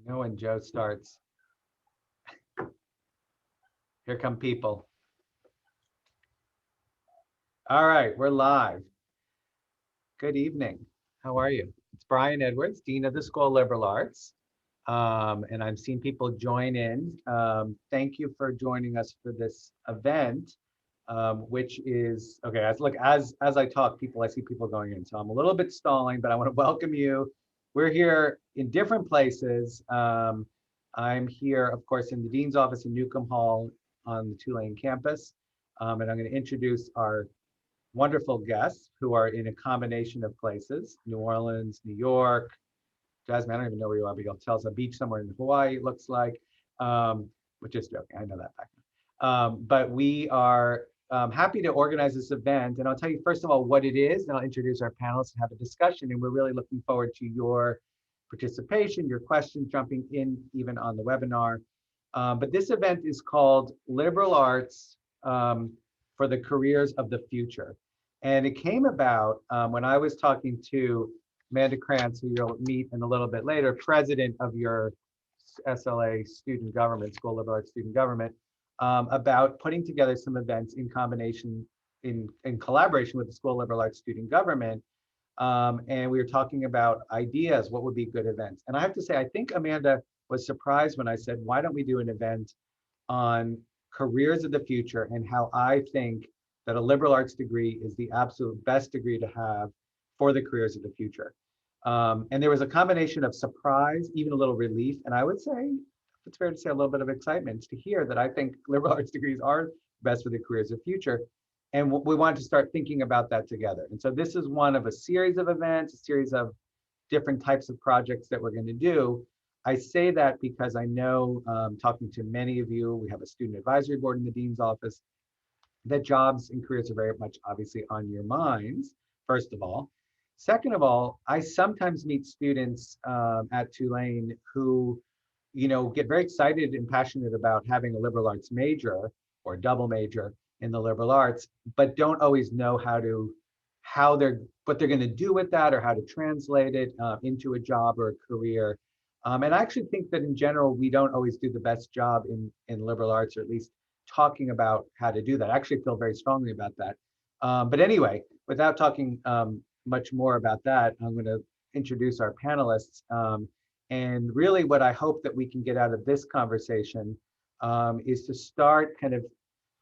know when Joe starts, here come people. All right, we're live. Good evening. How are you? It's Brian Edwards, Dean of the School of Liberal Arts. And I'm seeing people join in. Thank you for joining us for this event, which is, okay, as I talk, I see people going in. So I'm a little bit stalling, but I want to welcome you. We're here in different places. I'm here, of course, in the Dean's office in Newcomb Hall on the Tulane campus. And I'm going to introduce our wonderful guests who are in a combination of places: New Orleans, New York. Jasmine, I don't even know where you are, but you'll tell us a beach somewhere in Hawaii, it looks like, which is joking, I know that back now. But we are happy to organize this event. And I'll tell you, first of all, what it is, and I'll introduce our panelists and have a discussion. And we're really looking forward to your participation, your questions, jumping in even on the webinar. But this event is called Liberal Arts for the Careers of the Future. And it came about when I was talking to Amanda Krantz, who you'll meet in a little bit later, president of your SLA student government, School of Liberal Arts Student Government, about putting together some events in combination, in collaboration with the School of Liberal Arts Student Government. And we were talking about ideas, what would be good events. And I have to say, I think Amanda was surprised when I said, why don't we do an event on careers of the future and how I think that a liberal arts degree is the absolute best degree to have for the careers of the future. And there was a combination of surprise, even a little relief, and I would say, it's fair to say, a little bit of excitement to hear that I think liberal arts degrees are best for the careers of the future. And we want to start thinking about that together. And so this is one of a series of events, a series of different types of projects that we're going to do. I say that because I know, talking to many of you, we have a student advisory board in the Dean's office, that jobs and careers are very much obviously on your minds, first of all. Second of all, I sometimes meet students at Tulane who, get very excited and passionate about having a liberal arts major or a double major in the liberal arts, but don't always know what they're going to do with that or how to translate it into a job or a career. And I actually think that in general, we don't always do the best job in liberal arts, or at least talking about how to do that. I actually feel very strongly about that. But anyway, without talking much more about that, I'm going to introduce our panelists. And really what I hope that we can get out of this conversation is to start kind of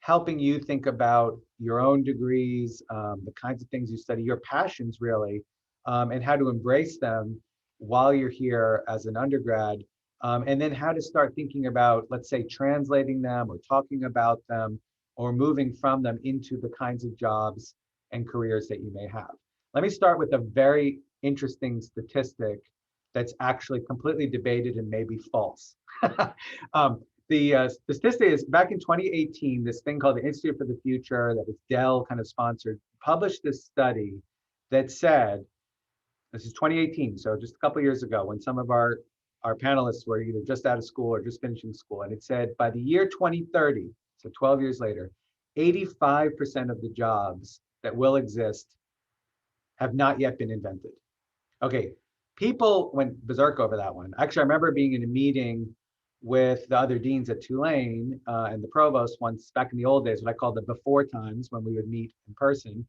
helping you think about your own degrees, the kinds of things you study, your passions really, and how to embrace them while you're here as an undergrad. And then how to start thinking about, let's say, translating them or talking about them or moving from them into the kinds of jobs and careers that you may have. Let me start with a very interesting statistic that's actually completely debated and maybe false. The statistic is back in 2018, this thing called the Institute for the Future that was Dell kind of sponsored, published this study that said, this is 2018, so just a couple of years ago, when some of our panelists were either just out of school or just finishing school. And it said by the year 2030, so 12 years later, 85% of the jobs that will exist have not yet been invented. Okay, people went berserk over that one. Actually, I remember being in a meeting with the other deans at Tulane and the provost once back in the old days, what I called the before times, when we would meet in person.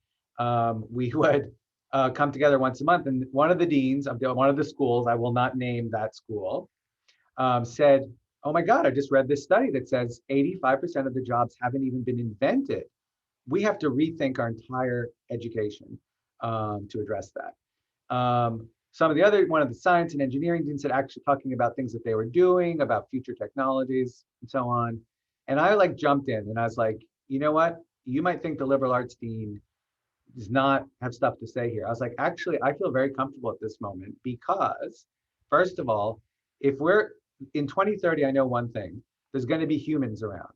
We would come together once a month, and one of the deans of one of the schools, I will not name that school, said, oh my God, I just read this study that says 85% of the jobs haven't even been invented. We have to rethink our entire education to address that. Some of the other, one of the science and engineering deans said, actually talking about things that they were doing, about future technologies and so on. And I jumped in and I was like, you know what? You might think the liberal arts dean does not have stuff to say here. I was like, actually, I feel very comfortable at this moment because, first of all, if we're in 2030, I know one thing, there's going to be humans around.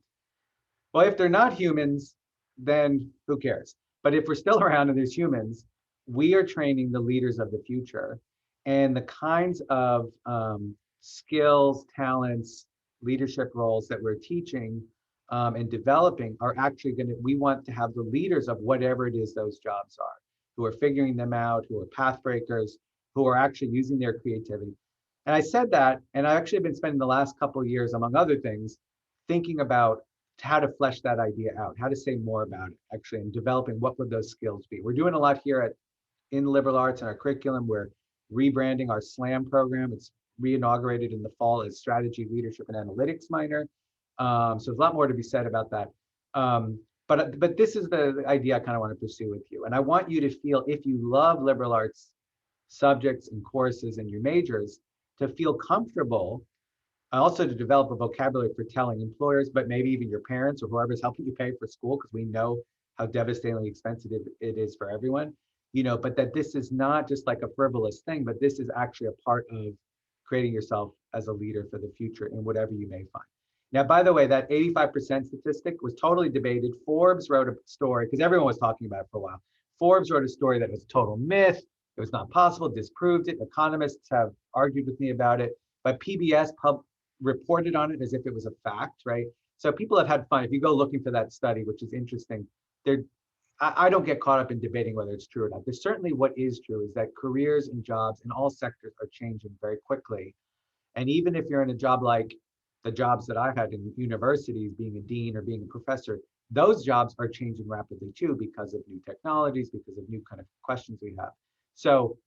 Well, if they're not humans, then who cares? But if we're still around and there's humans, we are training the leaders of the future. And the kinds of skills, talents, leadership roles that we're teaching and developing are actually we want to have the leaders of whatever it is those jobs are, who are figuring them out, who are path breakers, who are actually using their creativity. And I said that, and I actually have been spending the last couple of years, among other things, thinking about how to flesh that idea out, how to say more about it, actually, and developing what would those skills be. We're doing a lot here in liberal arts and our curriculum. We're rebranding our SLAM program. It's re-inaugurated in the fall as strategy, leadership, and analytics minor. So there's a lot more to be said about that. But this is the idea I kind of want to pursue with you. And I want you to feel, if you love liberal arts subjects and courses and your majors, to feel comfortable, also to develop a vocabulary for telling employers, but maybe even your parents or whoever's helping you pay for school, because we know how devastatingly expensive it is for everyone, but that this is not just like a frivolous thing, but this is actually a part of creating yourself as a leader for the future in whatever you may find. Now, by the way, that 85% statistic was totally debated. Forbes wrote a story, because everyone was talking about it for a while. Forbes wrote a story that was a total myth. It was not possible, disproved it. Economists have argued with me about it, but PBS reported on it as if it was a fact, right? So people have had fun. If you go looking for that study, which is interesting, I don't get caught up in debating whether it's true or not. There's certainly what is true is that careers and jobs in all sectors are changing very quickly. And even if you're in a job like the jobs that I've had in universities, being a dean or being a professor, those jobs are changing rapidly too, because of new technologies, because of new kind of questions we have. So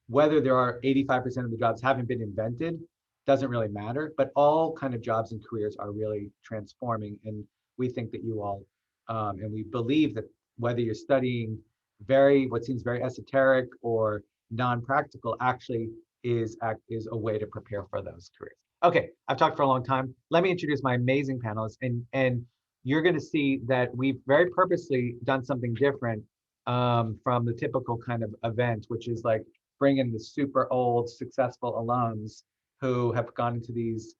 whether there are 85% of the jobs haven't been invented doesn't really matter, but all kind of jobs and careers are really transforming. And we think that you all, and we believe that whether you're studying what seems very esoteric or non-practical, actually is a way to prepare for those careers. Okay, I've talked for a long time. Let me introduce my amazing panelists, and you're going to see that we've very purposely done something different from the typical kind of event, which is like bringing the super old successful alums who have gone into these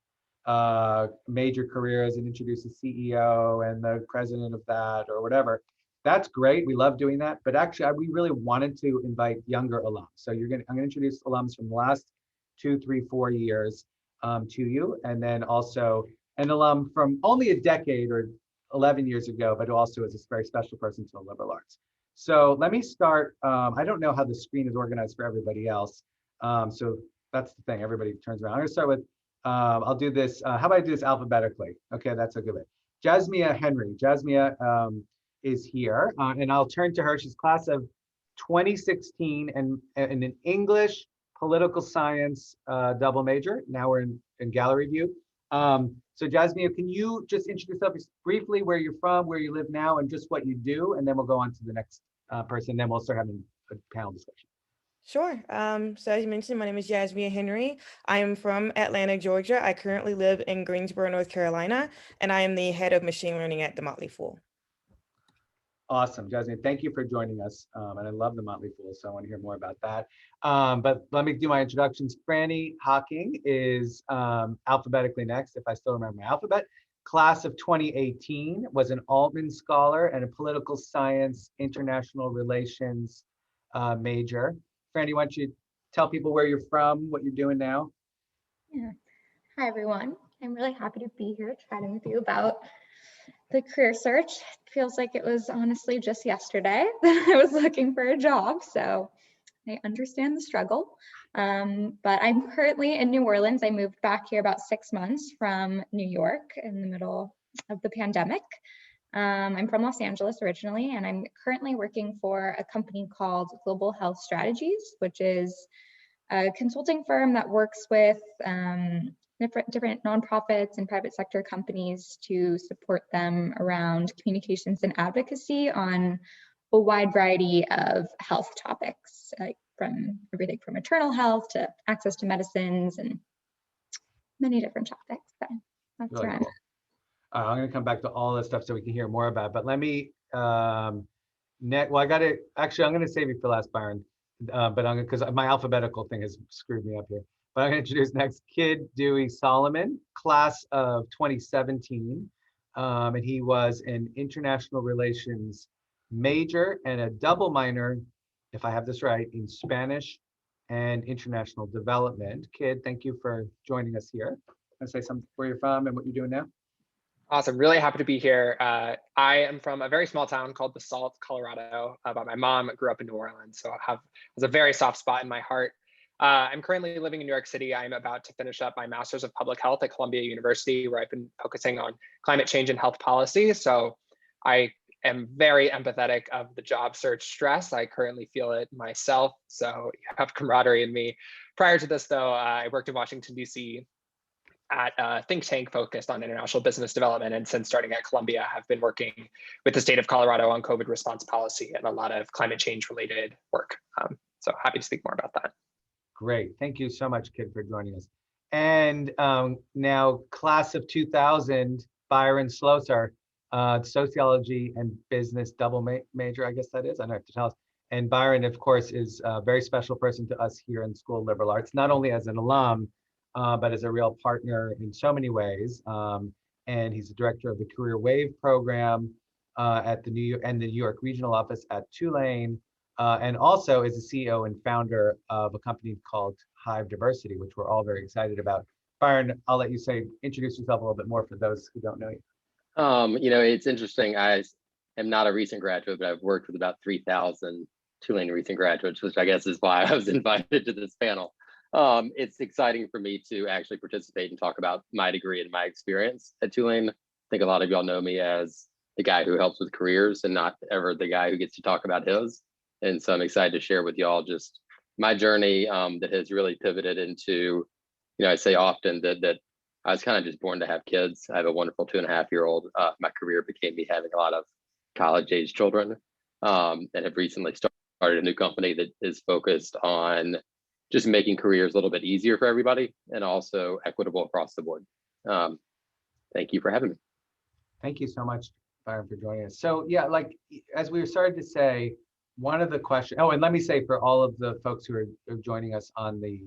major careers and introduce the CEO and the president of that or whatever. That's great. We love doing that. But actually, we really wanted to invite younger alums. So I'm going to introduce alums from the last 2, 3, 4 years to you, and then also an alum from only a decade or 11 years ago, but also is a very special person to the liberal arts. So let me start. I don't know how the screen is organized for everybody else. So that's the thing. Everybody turns around. I'm going to start with, I'll do this. How about I do this alphabetically? Okay, that's a good way. Jasmia Henry. Jasmia is here, and I'll turn to her. She's class of 2016 and an English political science double major. Now we're in gallery view. So Jasmia, can you just introduce yourself briefly, where you're from, where you live now, and just what you do, and then we'll go on to the next person. Then we'll start having a panel discussion. Sure. So as you mentioned, my name is Jasmia Henry. I am from Atlanta, Georgia. I currently live in Greensboro, North Carolina, and I am the head of machine learning at The Motley Fool. Awesome, Jasmine. Thank you for joining us. And I love the Motley Fool, so I want to hear more about that. But let me do my introductions. Franny Hocking is alphabetically next, if I still remember my alphabet. Class of 2018, was an Altman Scholar and a political science, international relations major. Franny, why don't you tell people where you're from, what you're doing now? Yeah. Hi, everyone. I'm really happy to be here chatting with you about the career search. It feels like it was honestly just yesterday that I was looking for a job, so I understand the struggle. But I'm currently in New Orleans. I moved back here about 6 months from New York in the middle of the pandemic. I'm from Los Angeles originally, and I'm currently working for a company called Global Health Strategies, which is a consulting firm that works with different nonprofits and private sector companies to support them around communications and advocacy on a wide variety of health topics, like from everything from maternal health to access to medicines and many different topics. So that's Really right. cool. I'm going to come back to all this stuff so we can hear more about it. But let me, well, I got to, actually, I'm going to save you for last, Byron. But I'm going to, because my alphabetical thing has screwed me up here. But I'm going to introduce next kid, Dewey Solomon, class of 2017. And he was an international relations major and a double minor, if I have this right, in Spanish and international development. Kid, thank you for joining us here. Can I say something where you're from and what you're doing now? Awesome. Really happy to be here. I am from a very small town called Basalt, Colorado, but my mom grew up in New Orleans, so I have a very soft spot in my heart. I'm currently living in New York City. I'm about to finish up my Master's of Public Health at Columbia University, where I've been focusing on climate change and health policy. So I am very empathetic of the job search stress. I currently feel it myself. So you have camaraderie in me. Prior to this, though, I worked in Washington, D.C. at a think tank focused on international business development. And since starting at Columbia, have been working with the state of Colorado on COVID response policy and a lot of climate change related work. So happy to speak more about that. Great. Thank you so much, Kid, for joining us. And now, class of 2000, Byron Slosar, sociology and business double major, I guess that is. I don't have to tell us. And Byron, of course, is a very special person to us here in School of Liberal Arts, not only as an alum, but as a real partner in so many ways. And he's the director of the Career Wave program at the New York Regional Office at Tulane. And also is the CEO and founder of a company called Hive Diversity, which we're all very excited about. Byron, I'll let you introduce yourself a little bit more for those who don't know you. It's interesting. I am not a recent graduate, but I've worked with about 3,000 Tulane recent graduates, which I guess is why I was invited to this panel. It's exciting for me to actually participate and talk about my degree and my experience at Tulane. I think a lot of y'all know me as the guy who helps with careers and not ever the guy who gets to talk about his. And so I'm excited to share with y'all just my journey that has really pivoted into, I say often that I was kind of just born to have kids. I have a wonderful 2.5-year-old. My career became me having a lot of college-age children, and have recently started a new company that is focused on just making careers a little bit easier for everybody and also equitable across the board. Thank you for having me. Thank you so much, Byron, for joining us. So yeah, like as we started to say, one of the questions, and let me say for all of the folks who are joining us on the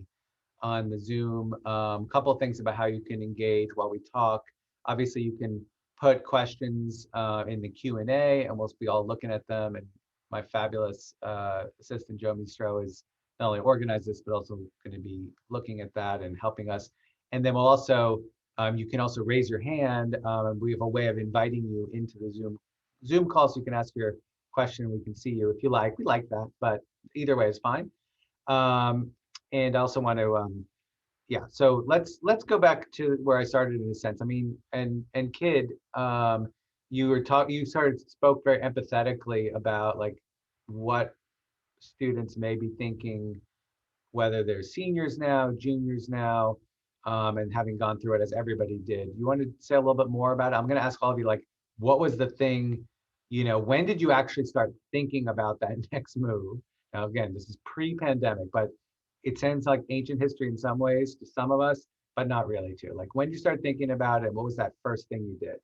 Zoom, a couple of things about how you can engage while we talk. Obviously, you can put questions in the Q&A, and we'll be all looking at them. And my fabulous assistant, Joe Mistro, is not only organized this, but also going to be looking at that and helping us. And then we'll also, you can also raise your hand. We have a way of inviting you into the Zoom call, so you can ask your question. We can see you if you like. We like that, but either way is fine. And I also want to, so let's go back to where I started in a sense. I mean, and Kid, you spoke very empathetically about like what students may be thinking, whether they're seniors now, juniors now, and having gone through it as everybody did. You want to say a little bit more about it? I'm going to ask all of you, like, what was the thing, when did you actually start thinking about that next move? Now, again, this is pre-pandemic, but it sounds like ancient history in some ways to some of us, but not really too. Like, when did you start thinking about it? What was that first thing you did?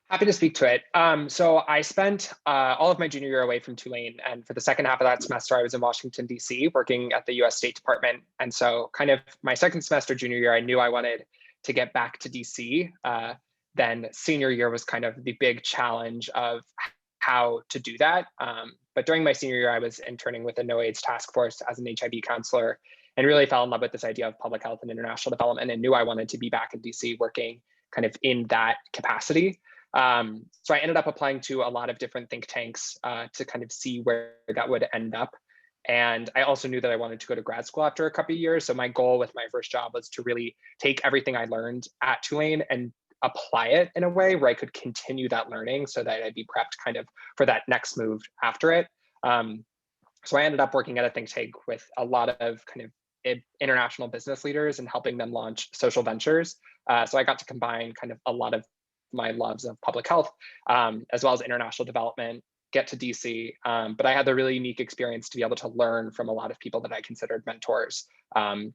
Happy to speak to it. So I spent all of my junior year away from Tulane. And for the second half of that semester, I was in Washington, D.C., working at the US State Department. And so kind of my second semester junior year, I knew I wanted to get back to D.C. Then senior year was kind of the big challenge of how to do that. But during my senior year, I was interning with the No AIDS Task Force as an HIV counselor and really fell in love with this idea of public health and international development and knew I wanted to be back in DC working kind of in that capacity. So I ended up applying to a lot of different think tanks to kind of see where that would end up. And I also knew that I wanted to go to grad school after a couple of years. So my goal with my first job was to really take everything I learned at Tulane and apply it in a way where I could continue that learning so that I'd be prepped kind of for that next move after it. So I ended up working at a think tank with a lot of kind of international business leaders and helping them launch social ventures. So I got to combine kind of a lot of my loves of public health, as well as international development, get to DC. But I had the really unique experience to be able to learn from a lot of people that I considered mentors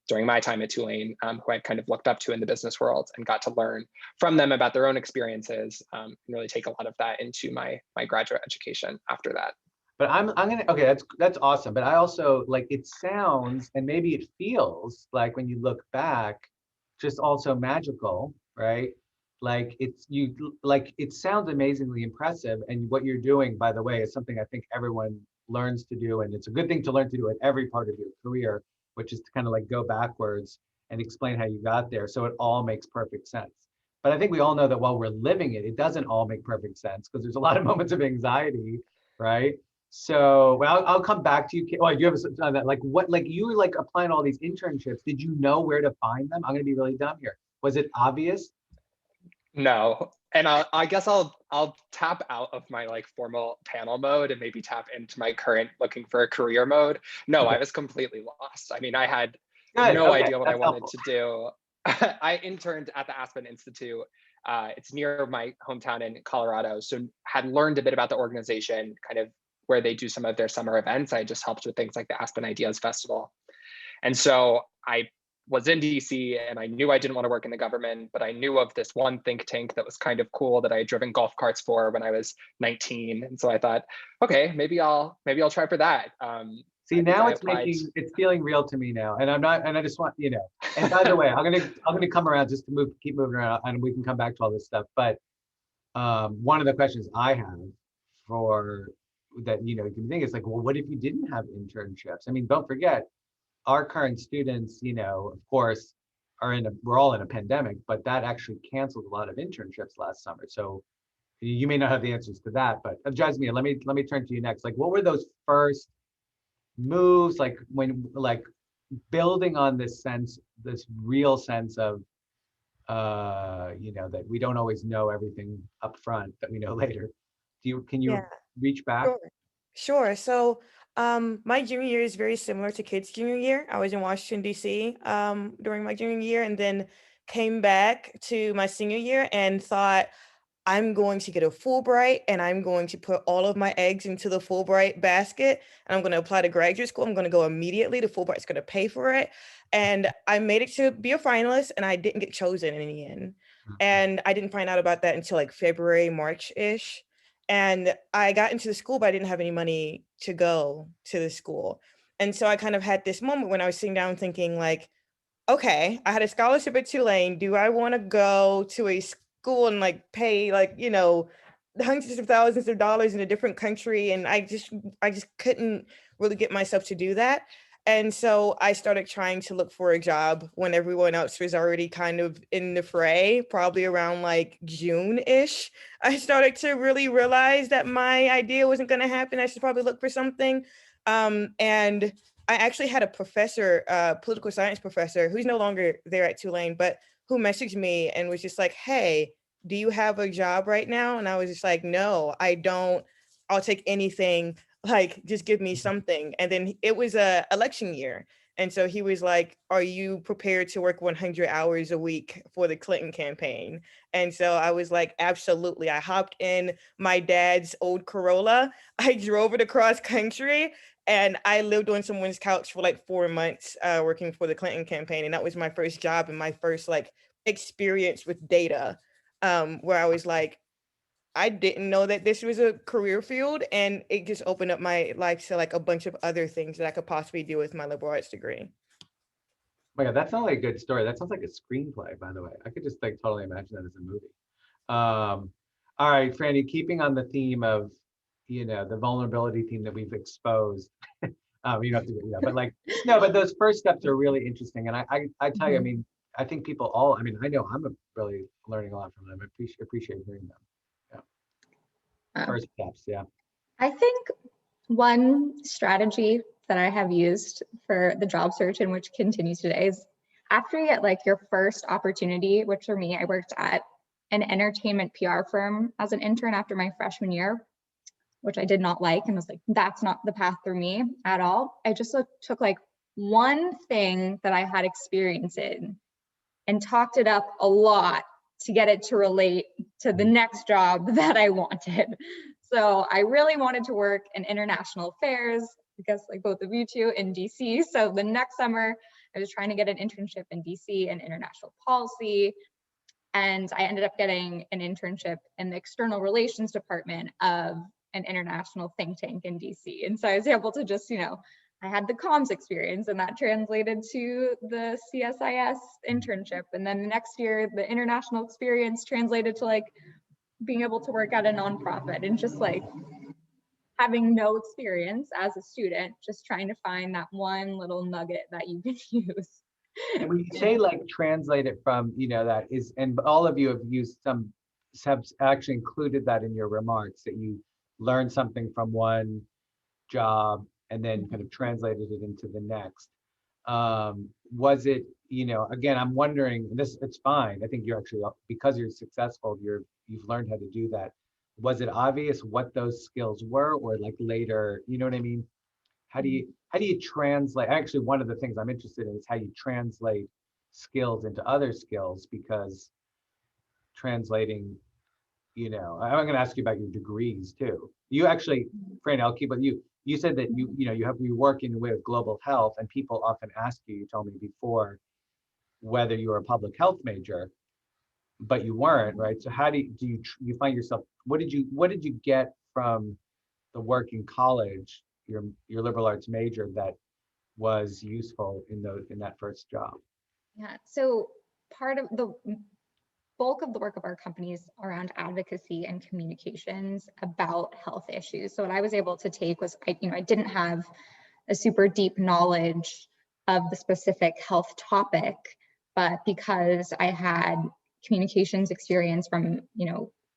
during my time at Tulane, who I kind of looked up to in the business world and got to learn from them about their own experiences and really take a lot of that into my graduate education after that. But I'm gonna, okay, that's awesome. But I also, like, it sounds, and maybe it feels like when you look back, just also magical, right? Like it sounds amazingly impressive. And what you're doing, by the way, is something I think everyone learns to do. And it's a good thing to learn to do at every part of your career, which is to kind of like go backwards and explain how you got there. So it all makes perfect sense. But I think we all know that while we're living it, it doesn't all make perfect sense because there's a lot of moments of anxiety, right? So, well, I'll come back to you. Oh, you have something on that. Like what, like you were like applying all these internships. Did you know where to find them? I'm gonna be really dumb here. Was it obvious? No, and I guess I'll tap out of my like formal panel mode and maybe tap into my current looking for a career mode. No, Okay. I was completely lost. I mean, I had Good. no Okay. idea what I That's wanted helpful. to do. I interned at the Aspen Institute. It's near my hometown in Colorado, so had learned a bit about the organization, kind of where they do some of their summer events. I just helped with things like the Aspen Ideas Festival. And so I was in DC and I knew I didn't want to work in the government, but I knew of this one think tank that was kind of cool that I had driven golf carts for when I was 19. And so I thought, okay, maybe I'll try for that. See, I think now I it's applied. it's feeling real to me now. And I'm not, and I just want, you know, and by the way, I'm gonna come around just to keep moving around and we can come back to all this stuff. But one of the questions I have for that, you know, you can think is like, well, what if you didn't have internships? I mean, don't forget, our current students, you know, of course, we're all in a pandemic, but that actually canceled a lot of internships last summer. So you may not have the answers to that, but Jasmine, let me turn to you next. Like, what were those first moves, like when, like building on this sense, this real sense of, you know, that we don't always know everything up front, that we know later. Can you Yeah. reach back? Sure. Sure. So, my junior year is very similar to kids' junior year. I was in Washington, D.C. During my junior year, and then came back to my senior year and thought, I'm going to get a Fulbright and I'm going to put all of my eggs into the Fulbright basket and I'm going to apply to graduate school. I'm going to go immediately. The Fulbright's going to pay for it. And I made it to be a finalist and I didn't get chosen in the end. And I didn't find out about that until like February, March-ish. And I got into the school, but I didn't have any money to go to the school. And so I kind of had this moment when I was sitting down thinking like, okay, I had a scholarship at Tulane. Do I want to go to a school and like pay like, you know, hundreds of thousands of dollars in a different country? And I just couldn't really get myself to do that. And so I started trying to look for a job when everyone else was already kind of in the fray, probably around like June-ish. I started to really realize that my idea wasn't going to happen. I should probably look for something. And I actually had a professor, political science professor, who's no longer there at Tulane, but who messaged me and was just like, hey, do you have a job right now? And I was just like, no, I don't. I'll take anything. Like, just give me something. And then it was a election year. And so he was like, are you prepared to work 100 hours a week for the Clinton campaign? And so I was like, absolutely. I hopped in my dad's old Corolla. I drove it across country and I lived on someone's couch for like 4 months working for the Clinton campaign. And that was my first job and my first like experience with data, where I was like, I didn't know that this was a career field. And it just opened up my life to like a bunch of other things that I could possibly do with my liberal arts degree. My God, that's not like a good story. That sounds like a screenplay, by the way. I could just like totally imagine that as a movie. All right, Franny, keeping on the theme of, you know, the vulnerability theme that we've exposed. You don't have to, you know, but like, no, but those first steps are really interesting. And I tell you, I mean, I think people all, I mean, I know I'm really learning a lot from them. I appreciate hearing them. Yeah. First steps, yeah. I think one strategy that I have used for the job search and which continues today is after you get like your first opportunity, which for me, I worked at an entertainment PR firm as an intern after my freshman year, which I did not like and was like, that's not the path for me at all. I just took like one thing that I had experience in and talked it up a lot to get it to relate to the next job that I wanted. So I really wanted to work in international affairs, because like both of you two in DC. So the next summer, I was trying to get an internship in DC in international policy. And I ended up getting an internship in the external relations department of an international think tank in DC. And so I was able to just, you know, I had the comms experience and that translated to the CSIS internship. And then the next year, the international experience translated to like being able to work at a nonprofit and just like having no experience as a student, just trying to find that one little nugget that you can use. And when you say like translate it from, you know, that is, and all of you have used have actually included that in your remarks, that you learned something from one job and then kind of translated it into the next. Was it, again, I'm wondering, this, it's fine. I think you're actually, because you're successful, you've learned how to do that. Was it obvious what those skills were, or like later, you know what I mean? How do you translate? Actually, one of the things I'm interested in is how you translate skills into other skills, because translating, I'm going to ask you about your degrees too. You actually, Fran, I'll keep with you. You said that you work in with global health, and people often ask you, you told me before, whether you were a public health major, but you weren't, right? So how do you find yourself, what did you get from the work in college, your liberal arts major, that was useful in that first job? Yeah, so part of the bulk of the work of our company is around advocacy and communications about health issues. So what I was able to take was, I didn't have a super deep knowledge of the specific health topic, but because I had communications experience from,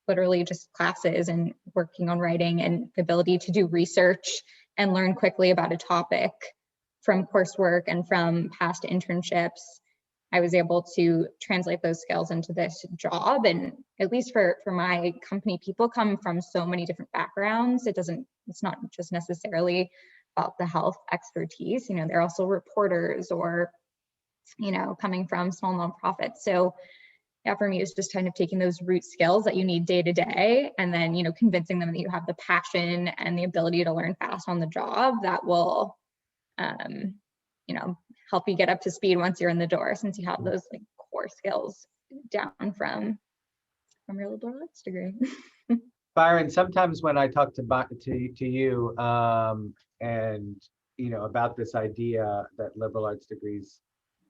literally just classes and working on writing, and the ability to do research and learn quickly about a topic from coursework and from past internships, I was able to translate those skills into this job. And at least for my company, people come from so many different backgrounds. It's not just necessarily about the health expertise. They're also reporters, or, coming from small nonprofits. So yeah, for me, it's just kind of taking those root skills that you need day to day, and then, convincing them that you have the passion and the ability to learn fast on the job that will, help you get up to speed once you're in the door, since you have those like core skills down from your liberal arts degree. Byron, sometimes when I talk to you, and about this idea that liberal arts degrees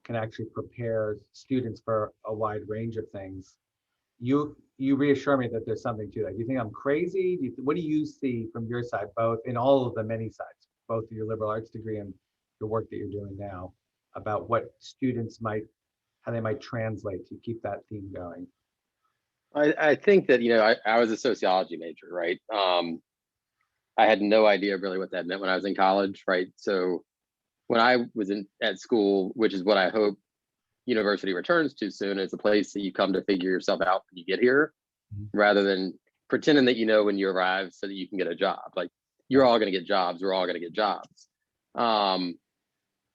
can actually prepare students for a wide range of things, you reassure me that there's something to that. Do you think I'm crazy? What do you see from your side, both in all of the many sides, both your liberal arts degree and the work that you're doing now, about what students how they might translate to keep that theme going? I think that, I was a sociology major, right? I had no idea really what that meant when I was in college, right? So when I was at school, which is what I hope university returns to soon, is a place that you come to figure yourself out when you get here, rather than pretending that you know when you arrive so that you can get a job. Like, you're all going to get jobs. We're all going to get jobs.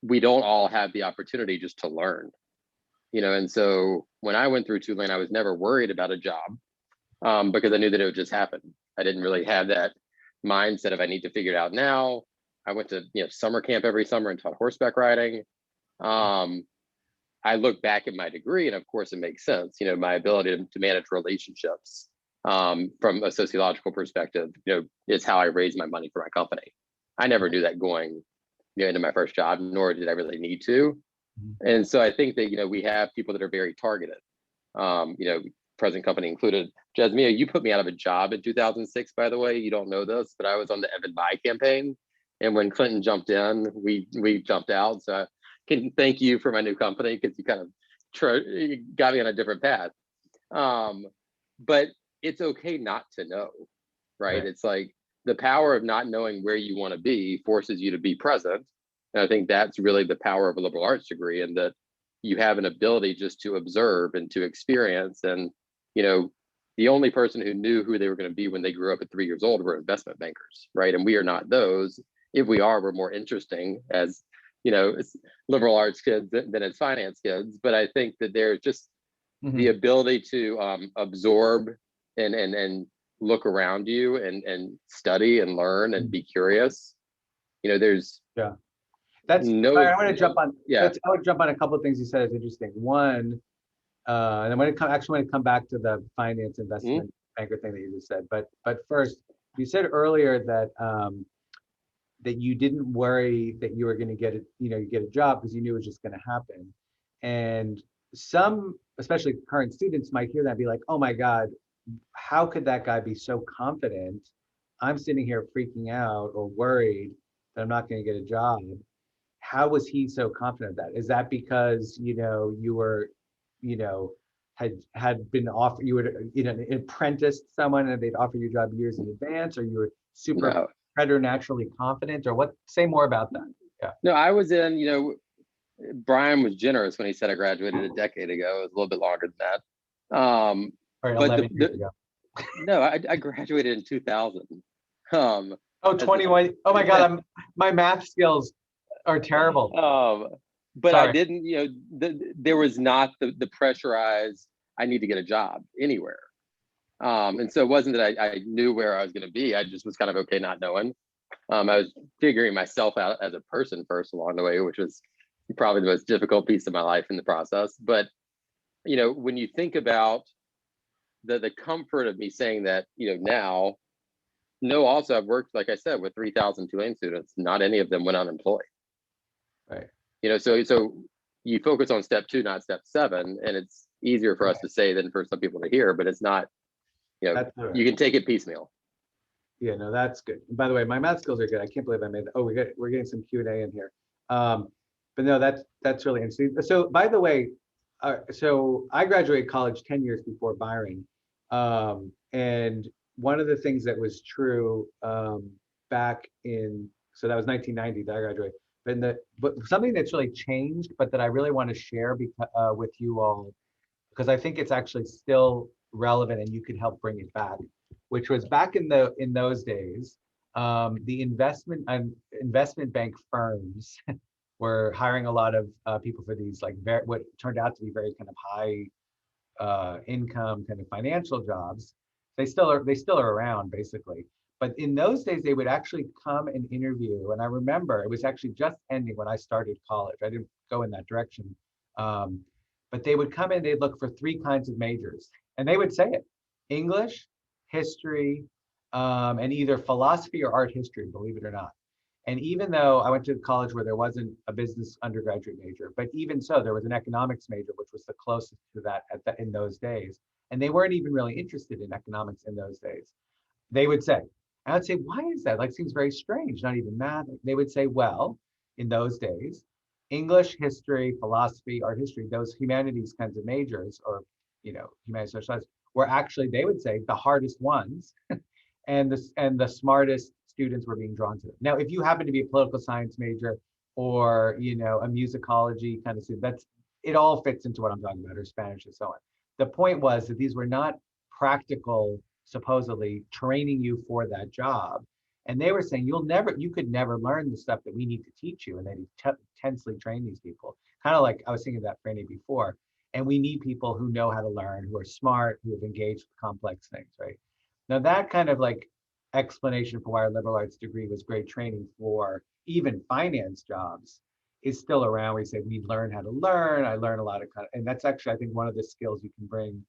We don't all have the opportunity just to learn, and so when I went through Tulane, I was never worried about a job, because I knew that it would just happen. I didn't really have that mindset of I need to figure it out now. I went to summer camp every summer and taught horseback riding. I look back at my degree, and of course it makes sense. My ability to manage relationships, from a sociological perspective, is how I raise my money for my company. I never knew that going into my first job, nor did I really need to. And so I think that we have people that are very targeted. Present company included. Jasmia, you put me out of a job in 2006, by the way. You don't know this, but I was on the Evan Bayh campaign. And when Clinton jumped in, we jumped out. So I can thank you for my new company, because you kind of got me on a different path. But it's okay not to know, right? It's like the power of not knowing where you want to be forces you to be present. And I think that's really the power of a liberal arts degree, and that you have an ability just to observe and to experience. And, the only person who knew who they were going to be when they grew up at 3 years old were investment bankers, right? And we are not those. If we are, we're more interesting as, as liberal arts kids than as finance kids. But I think that there's just the ability to absorb and look around you and study and learn and be curious. There's That's no. I want to jump on. Yeah, I would jump on a couple of things you said is interesting. One, and I'm going to come back to the finance investment banker thing that you just said. But first, you said earlier that that you didn't worry that you were going to get a job, because you knew it was just going to happen. And some, especially current students, might hear that and be like, "Oh my God, how could that guy be so confident? I'm sitting here freaking out or worried that I'm not going to get a job. How was he so confident of that? Is that because you were had been offered, you were apprenticed someone and they'd offer you a job years in advance, or you were super preternaturally confident, or what? Say more about that. Yeah. No, I was in, Brian was generous when he said I graduated a decade ago. It was a little bit longer than that. Or But 11 years ago. no, I graduated in 2000. Oh, 21. Oh my God, my math skills are terrible. But Sorry. I didn't, there was not the pressurized, I need to get a job anywhere. And so it wasn't that I knew where I was going to be. I just was kind of okay not knowing. I was figuring myself out as a person first along the way, which was probably the most difficult piece of my life in the process. But, when you think about the comfort of me saying that, now, no, also I've worked, like I said, with 3,000 Tulane students. Not any of them went unemployed. Right. So you focus on step 2, not step 7, and it's easier for us to say than for some people to hear, but it's not, That's all right. you can take it piecemeal. Yeah, no, that's good. By the way, my math skills are good. I can't believe I made that. Oh, we're getting some Q&A in here. But no, that's really interesting. So by the way, so I graduated college 10 years before Byron. And one of the things that was true back in, so that was 1990 that I graduated. But something that's really changed, but that I really want to share with you all, because I think it's actually still relevant and you could help bring it back, which was back in those days, the investment bank firms were hiring a lot of people for these what turned out to be very kind of high income kind of financial jobs. They still are around basically. But in those days, they would actually come and interview. And I remember it was actually just ending when I started college. I didn't go in that direction. But they would come in, they'd look for 3 kinds of majors. And they would say it: English, history, and either philosophy or art history, believe it or not. And even though I went to college where there wasn't a business undergraduate major, but even so, there was an economics major, which was the closest to that in those days. And they weren't even really interested in economics in those days. They would say, I would say, why is that? Seems very strange, not even math. They would say, well, in those days, English, history, philosophy, art history, those humanities kinds of majors, or, humanities, social studies, were actually, they would say, the hardest ones. and the smartest students were being drawn to them. Now, if you happen to be a political science major or, a musicology kind of student, it all fits into what I'm talking about, or Spanish and so on. The point was that these were not practical, supposedly training you for that job. And they were saying, you could never learn the stuff that we need to teach you. And they intensely train these people. Kind of like I was thinking that Franny before. And we need people who know how to learn, who are smart, who have engaged with complex things, right? Now that kind of explanation for why our liberal arts degree was great training for even finance jobs is still around. We say we learn how to learn. I learn a lot of, and that's actually, I think, one of the skills you can bring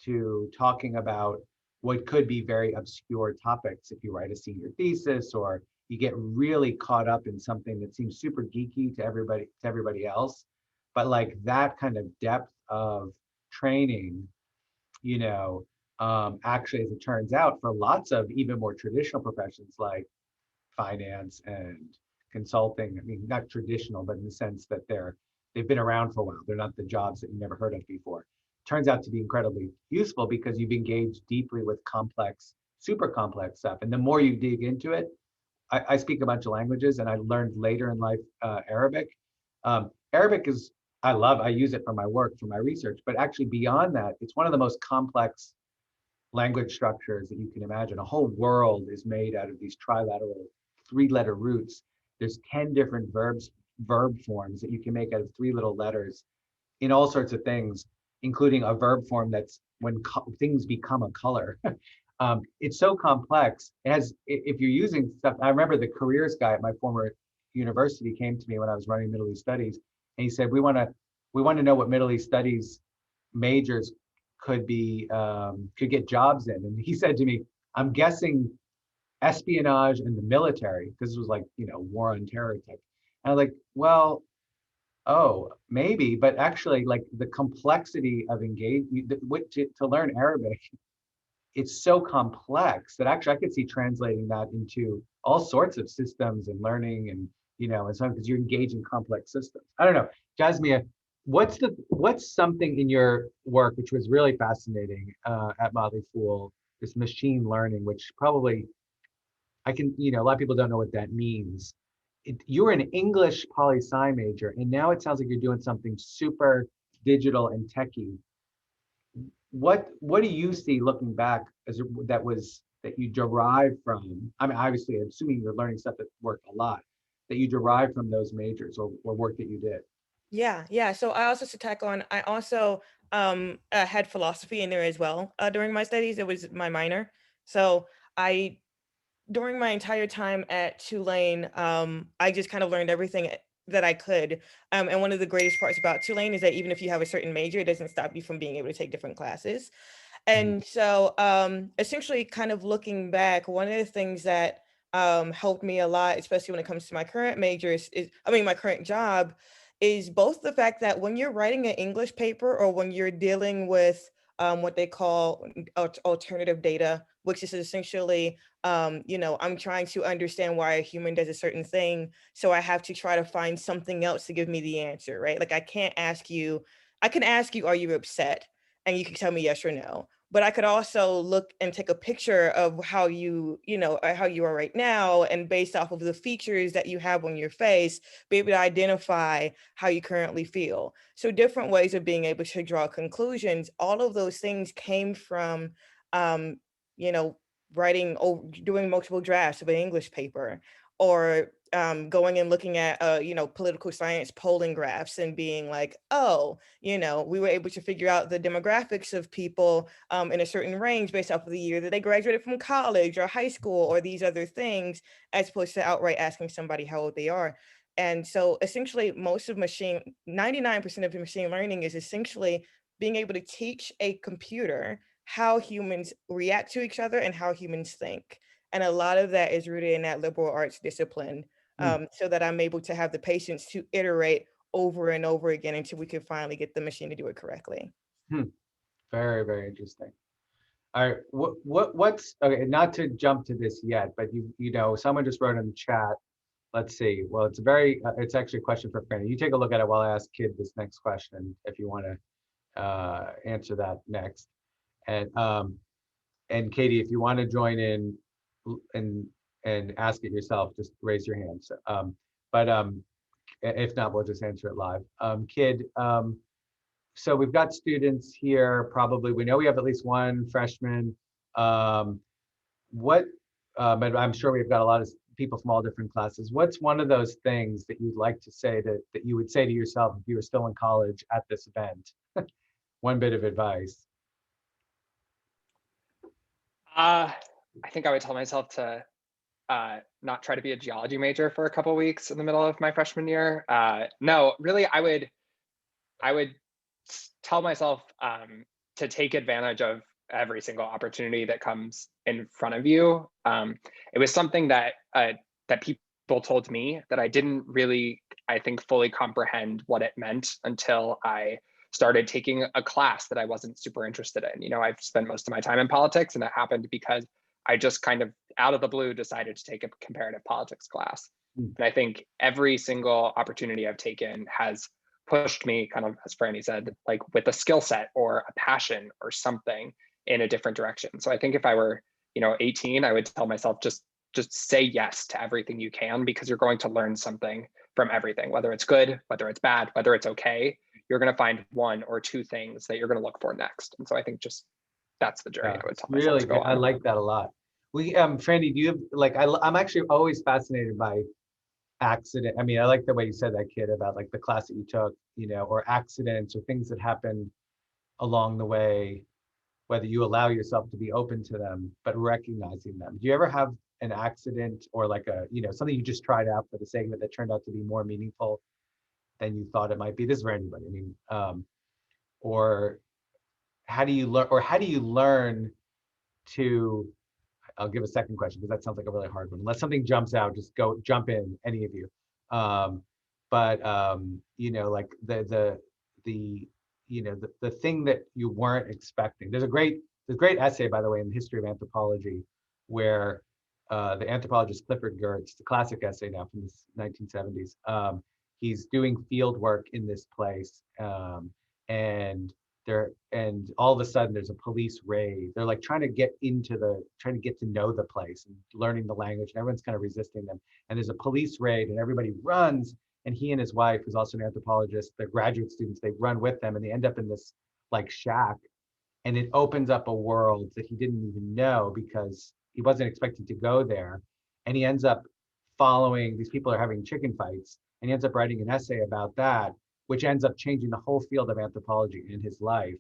to talking about what could be very obscure topics if you write a senior thesis, or you get really caught up in something that seems super geeky to everybody else. But that kind of depth of training, actually, as it turns out, for lots of even more traditional professions like finance and consulting, I mean, not traditional, but in the sense that they've been around for a while. They're not the jobs that you never heard of before. Turns out to be incredibly useful because you've engaged deeply with complex, super complex stuff. And the more you dig into it, I speak a bunch of languages, and I learned later in life Arabic. Arabic is, I use it for my work, for my research, but actually beyond that, it's one of the most complex language structures that you can imagine. A whole world is made out of these trilateral 3-letter roots. There's 10 different verb forms that you can make out of 3 little letters in all sorts of things, including a verb form that's when things become a color. It's so complex. If you're using stuff, I remember the careers guy at my former university came to me when I was running Middle East Studies, and he said, we want to know what Middle East Studies majors could get jobs in. And he said to me, I'm guessing espionage and the military, because this was war on terror type. And I was like, well, oh, maybe, but actually the complexity of to learn Arabic, it's so complex that actually I could see translating that into all sorts of systems and learning and, and so on, because you're engaging complex systems. I don't know, Jasmine, what's something in your work which was really fascinating at Motley Fool, this machine learning, which probably, I can, a lot of people don't know what that means. You were an English poli-sci major, and now it sounds like you're doing something super digital and techy. What do you see looking back as that you derived from? I mean, obviously, I'm assuming you're learning stuff at work a lot that you derived from those majors or work that you did. Yeah. So I also to tack on, I also had philosophy in there as well during my studies. It was my minor. So I during my entire time at Tulane, I just kind of learned everything that I could. And one of the greatest parts about Tulane is that even if you have a certain major, it doesn't stop you from being able to take different classes. And so essentially kind of looking back, one of the things that helped me a lot, especially when it comes to my current majors my current job, is both the fact that when you're writing an English paper or when you're dealing with what they call alternative data, which is essentially, I'm trying to understand why a human does a certain thing. So I have to try to find something else to give me the answer, right? Like I can ask you, are you upset? And you can tell me yes or no. But I could also look and take a picture of how how you are right now. And based off of the features that you have on your face, be able to identify how you currently feel. So different ways of being able to draw conclusions. All of those things came from, um, writing or doing multiple drafts of an English paper, or going and looking at, political science polling graphs and being like, oh, we were able to figure out the demographics of people in a certain range based off of the year that they graduated from college or high school or these other things, as opposed to outright asking somebody how old they are. And so essentially 99% of machine learning is essentially being able to teach a computer how humans react to each other and how humans think. And a lot of that is rooted in that liberal arts discipline, so that I'm able to have the patience to iterate over and over again until we can finally get the machine to do it correctly. Very, very interesting. All right, what's okay? Not to jump to this yet, but someone just wrote in the chat. Let's see. Well, it's actually a question for Franny. You take a look at it while I ask Kid this next question, if you want to answer that next. And Katie, if you want to join in and ask it yourself, just raise your hand. So, but if not, we'll just answer it live. Kid, so we've got students here. Probably we know we have at least one freshman. But I'm sure we've got a lot of people from all different classes. What's one of those things that you'd like to say that you would say to yourself if you were still in college at this event? One bit of advice. I think I would tell myself to not try to be a geology major for a couple of weeks in the middle of my freshman year. No, really, I would tell myself to take advantage of every single opportunity that comes in front of you. It was something that people told me that I didn't really, I think, fully comprehend what it meant until I started taking a class that I wasn't super interested in. I've spent most of my time in politics, and it happened because I just kind of out of the blue decided to take a comparative politics class. And I think every single opportunity I've taken has pushed me, kind of, as Franny said, like with a skill set or a passion or something in a different direction. So I think if I were, 18, I would tell myself, just say yes to everything you can, because you're going to learn something from everything, whether it's good, whether it's bad, whether it's okay. You're going to find one or two things that you're going to look for next. And so I think just that's the journey I would tell myself really to go good. on. I like that a lot. Franny, do you have I'm actually always fascinated by accident. I mean, I like the way you said that, Kid, about like the class that you took, or accidents or things that happen along the way, whether you allow yourself to be open to them, but recognizing them. Do you ever have an accident or like something you just tried out for the sake of it that turned out to be more meaningful than you thought it might be? This is for anybody. I mean, or how do you learn to, I'll give a second question because that sounds like a really hard one. Unless something jumps out, just jump in, any of you. Like the thing that you weren't expecting. There's a great essay, by the way, in the history of anthropology, where the anthropologist Clifford Geertz, the classic essay now from the 1970s. He's doing field work in this place, and and all of a sudden there's a police raid. They're like trying to get to know the place and learning the language, and everyone's kind of resisting them. And there's a police raid and everybody runs. And he and his wife, who's also an anthropologist, they're graduate students, they run with them and they end up in this like shack. And it opens up a world that he didn't even know because he wasn't expecting to go there. And he ends up following, these people are having chicken fights, and he ends up writing an essay about that, which ends up changing the whole field of anthropology in his life.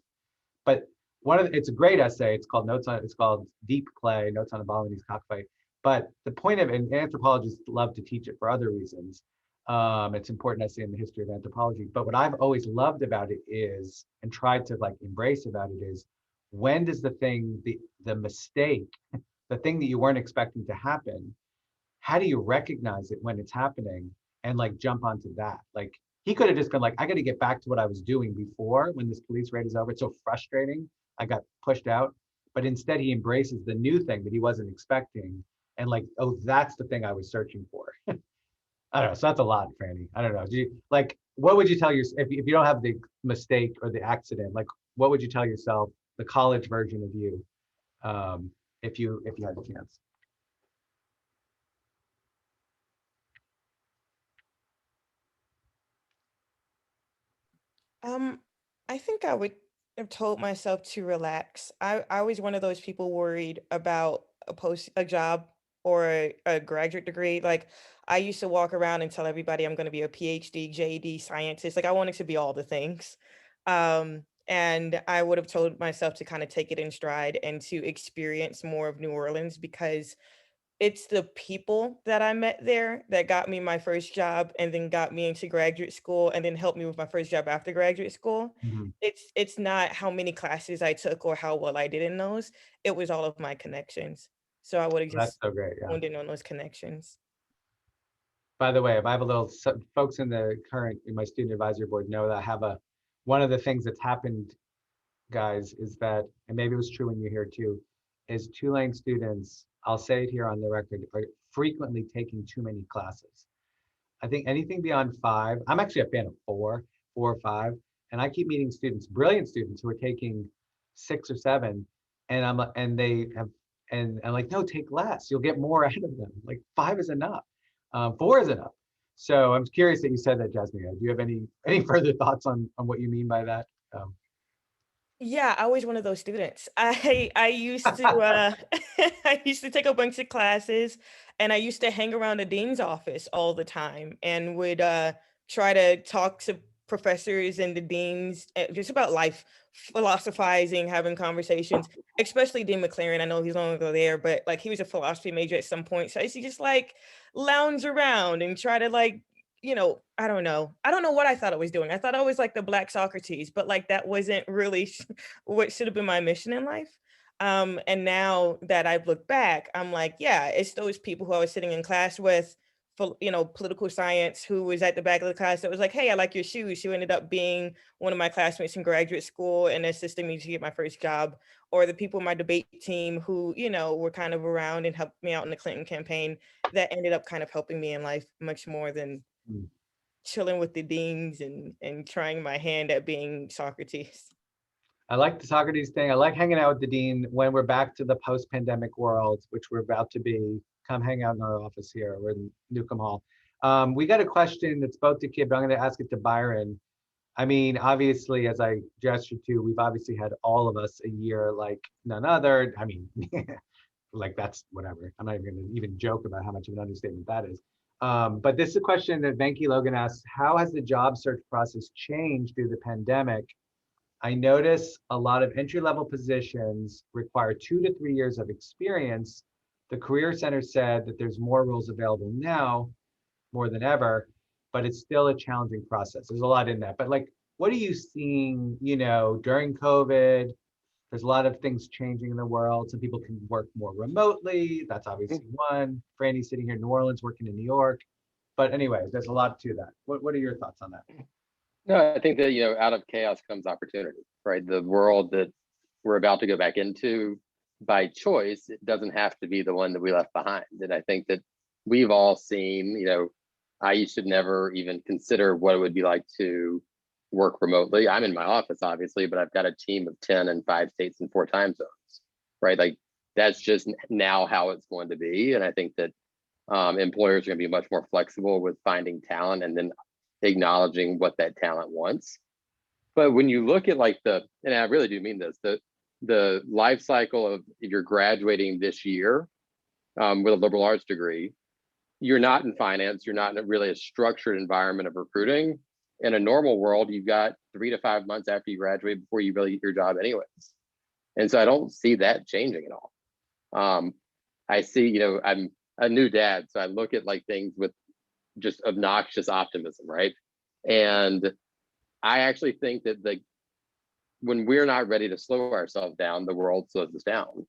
But it's a great essay. It's called Deep Play, Notes on a Balinese Cockfight. But the point of it, and anthropologists love to teach it for other reasons. It's an important essay in the history of anthropology. But what I've always loved about it is, and tried to like embrace about it is, when does the mistake, the thing that you weren't expecting to happen, how do you recognize it when it's happening and like jump onto that? Like he could have just been like, I got to get back to what I was doing before when this police raid is over. It's so frustrating. I got pushed out. But instead he embraces the new thing that he wasn't expecting. And like, oh, that's the thing I was searching for. I don't know. So that's a lot, Franny. I don't know. What would you tell if you don't have the mistake or the accident, like what would you tell yourself, the college version of you, if you had the chance? I think I would have told myself to relax. I was one of those people worried about a job or a graduate degree. Like I used to walk around and tell everybody I'm going to be a PhD, JD, scientist. Like I wanted to be all the things. And I would have told myself to kind of take it in stride and to experience more of New Orleans because it's the people that I met there that got me my first job and then got me into graduate school and then helped me with my first job after graduate school. Mhm. It's not how many classes I took or how well I did in those. It was all of my connections. So I would have That's just so great. Yeah. honed in on those connections. By the way, if I have folks in my student advisory board know that I have one of the things that's happened, guys, is that, and maybe it was true when you're here too, is Tulane students, I'll say it here on the record, are frequently taking too many classes. I think anything beyond 5, I'm actually a fan of 4 or 5, and I keep meeting brilliant students who are taking 6 or 7, and I'm like, no, take less. You'll get more out of them. Like 5 is enough. 4 is enough. So I'm curious that you said that, Jasmine. Do you have any further thoughts on what you mean by that? Yeah, I was one of those students. I used to I used to take a bunch of classes and I used to hang around the dean's office all the time and would try to talk to professors and the deans just about life, philosophizing, having conversations, especially Dean McLaren. I know he's no longer there, but like he was a philosophy major at some point. So I used to just like lounge around and try to like I don't know. I don't know what I thought I was doing. I thought I was like the Black Socrates, but like that wasn't really what should have been my mission in life. And now that I've looked back, I'm like, yeah, it's those people who I was sitting in class with for, political science, who was at the back of the class that was like, hey, I like your shoes. Who ended up being one of my classmates in graduate school and assisting me to get my first job. Or the people in my debate team who, were kind of around and helped me out in the Clinton campaign that ended up kind of helping me in life much more than chilling with the deans and trying my hand at being Socrates. I like the Socrates thing. I like hanging out with the dean when we're back to the post-pandemic world, which we're about to be. Come hang out in our office here. We're in Newcomb Hall. We got a question that's both to Kid, but I'm going to ask it to Byron. I mean, obviously, as I gestured to, we've obviously had all of us a year like none other. I mean, like that's whatever. I'm not even going to even joke about how much of an understatement that is. But this is a question that Venki Logan asks: how has the job search process changed through the pandemic? I notice a lot of entry-level positions require 2 to 3 years of experience. The Career Center said that there's more roles available now, more than ever, but it's still a challenging process. There's a lot in that. But like, what are you seeing, during COVID? There's a lot of things changing in the world. Some people can work more remotely. That's obviously one. Franny's sitting here in New Orleans, working in New York. But anyway, there's a lot to that. What are your thoughts on that? No, I think that, out of chaos comes opportunity, right? The world that we're about to go back into by choice, it doesn't have to be the one that we left behind. And I think that we've all seen, I used to never even consider what it would be like to work remotely. I'm in my office, obviously, but I've got a team of 10 in 5 states and 4 time zones, right? Like that's just now how it's going to be. And I think that employers are going to be much more flexible with finding talent and then acknowledging what that talent wants. But when you look at like and I really do mean this, the life cycle of if you're graduating this year with a liberal arts degree, you're not in finance, you're not in really a structured environment of recruiting. In a normal world, you've got 3 to 5 months after you graduate before you really get your job anyways. And so I don't see that changing at all. I see, I'm a new dad, so I look at like things with just obnoxious optimism, right? And I actually think that when we're not ready to slow ourselves down, the world slows us down.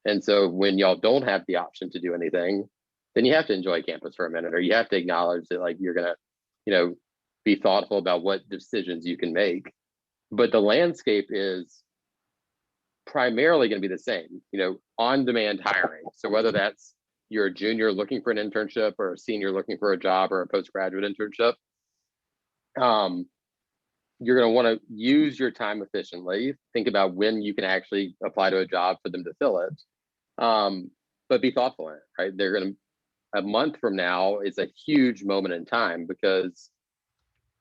And so when y'all don't have the option to do anything, then you have to enjoy campus for a minute, or you have to acknowledge that like you're gonna, be thoughtful about what decisions you can make. But the landscape is primarily going to be the same, on-demand hiring. So whether that's you're a junior looking for an internship or a senior looking for a job or a postgraduate internship, you're going to want to use your time efficiently. Think about when you can actually apply to a job for them to fill it, but be thoughtful in it, right? They're going to, a month from now is a huge moment in time because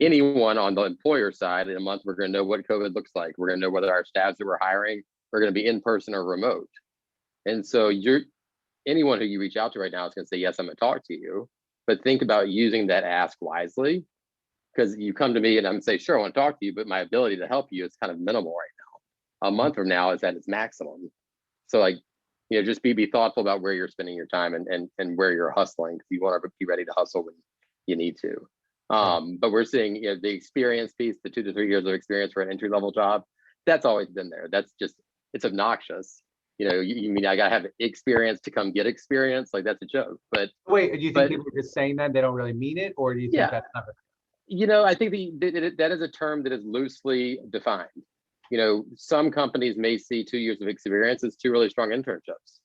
anyone on the employer side, in a month, we're going to know what COVID looks like. We're going to know whether our staffs that we're hiring are going to be in person or remote. And so anyone who you reach out to right now is going to say, yes, I'm going to talk to you, but think about using that ask wisely, because you come to me and I'm going to say, sure, I want to talk to you, but my ability to help you is kind of minimal right now. A month from now is at its maximum. So like, just be thoughtful about where you're spending your time and where you're hustling, because you want to be ready to hustle when you need to. But we're seeing, the experience piece, the 2 to 3 years of experience for an entry-level job, that's always been there. That's just, it's obnoxious. You mean I gotta have experience to come get experience? Like that's a joke. But wait, do you think people are just saying that they don't really mean it, or do you think that's not? I think that is a term that is loosely defined. Some companies may see 2 years of experience as 2 really strong internships,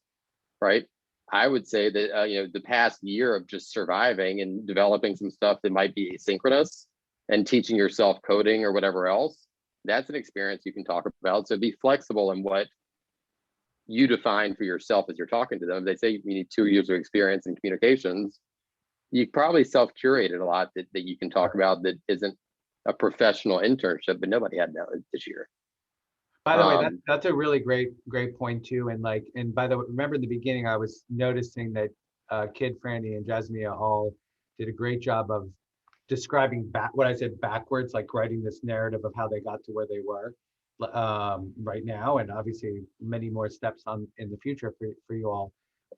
right? I would say that the past year of just surviving and developing some stuff that might be asynchronous and teaching yourself coding or whatever else, that's an experience you can talk about. So be flexible in what you define for yourself as you're talking to them. If they say you need 2 years of experience in communications, you probably self-curated a lot that you can talk about that isn't a professional internship, but nobody had that this year. By the way, that's a really great point too. And by the way, remember in the beginning, I was noticing that Kid, Franny, and Jasmia all did a great job of describing what I said backwards, like writing this narrative of how they got to where they were right now, and obviously many more steps in the future for you all.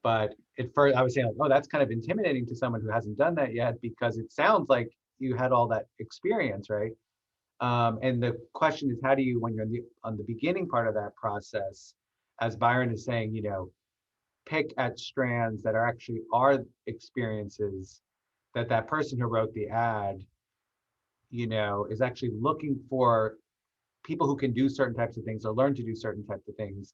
But at first, I was saying, like, oh, that's kind of intimidating to someone who hasn't done that yet, because it sounds like you had all that experience, right? And the question is, how do you, when you're on the beginning part of that process, as Byron is saying, pick at strands that are experiences that person who wrote the ad, is actually looking for people who can do certain types of things or learn to do certain types of things.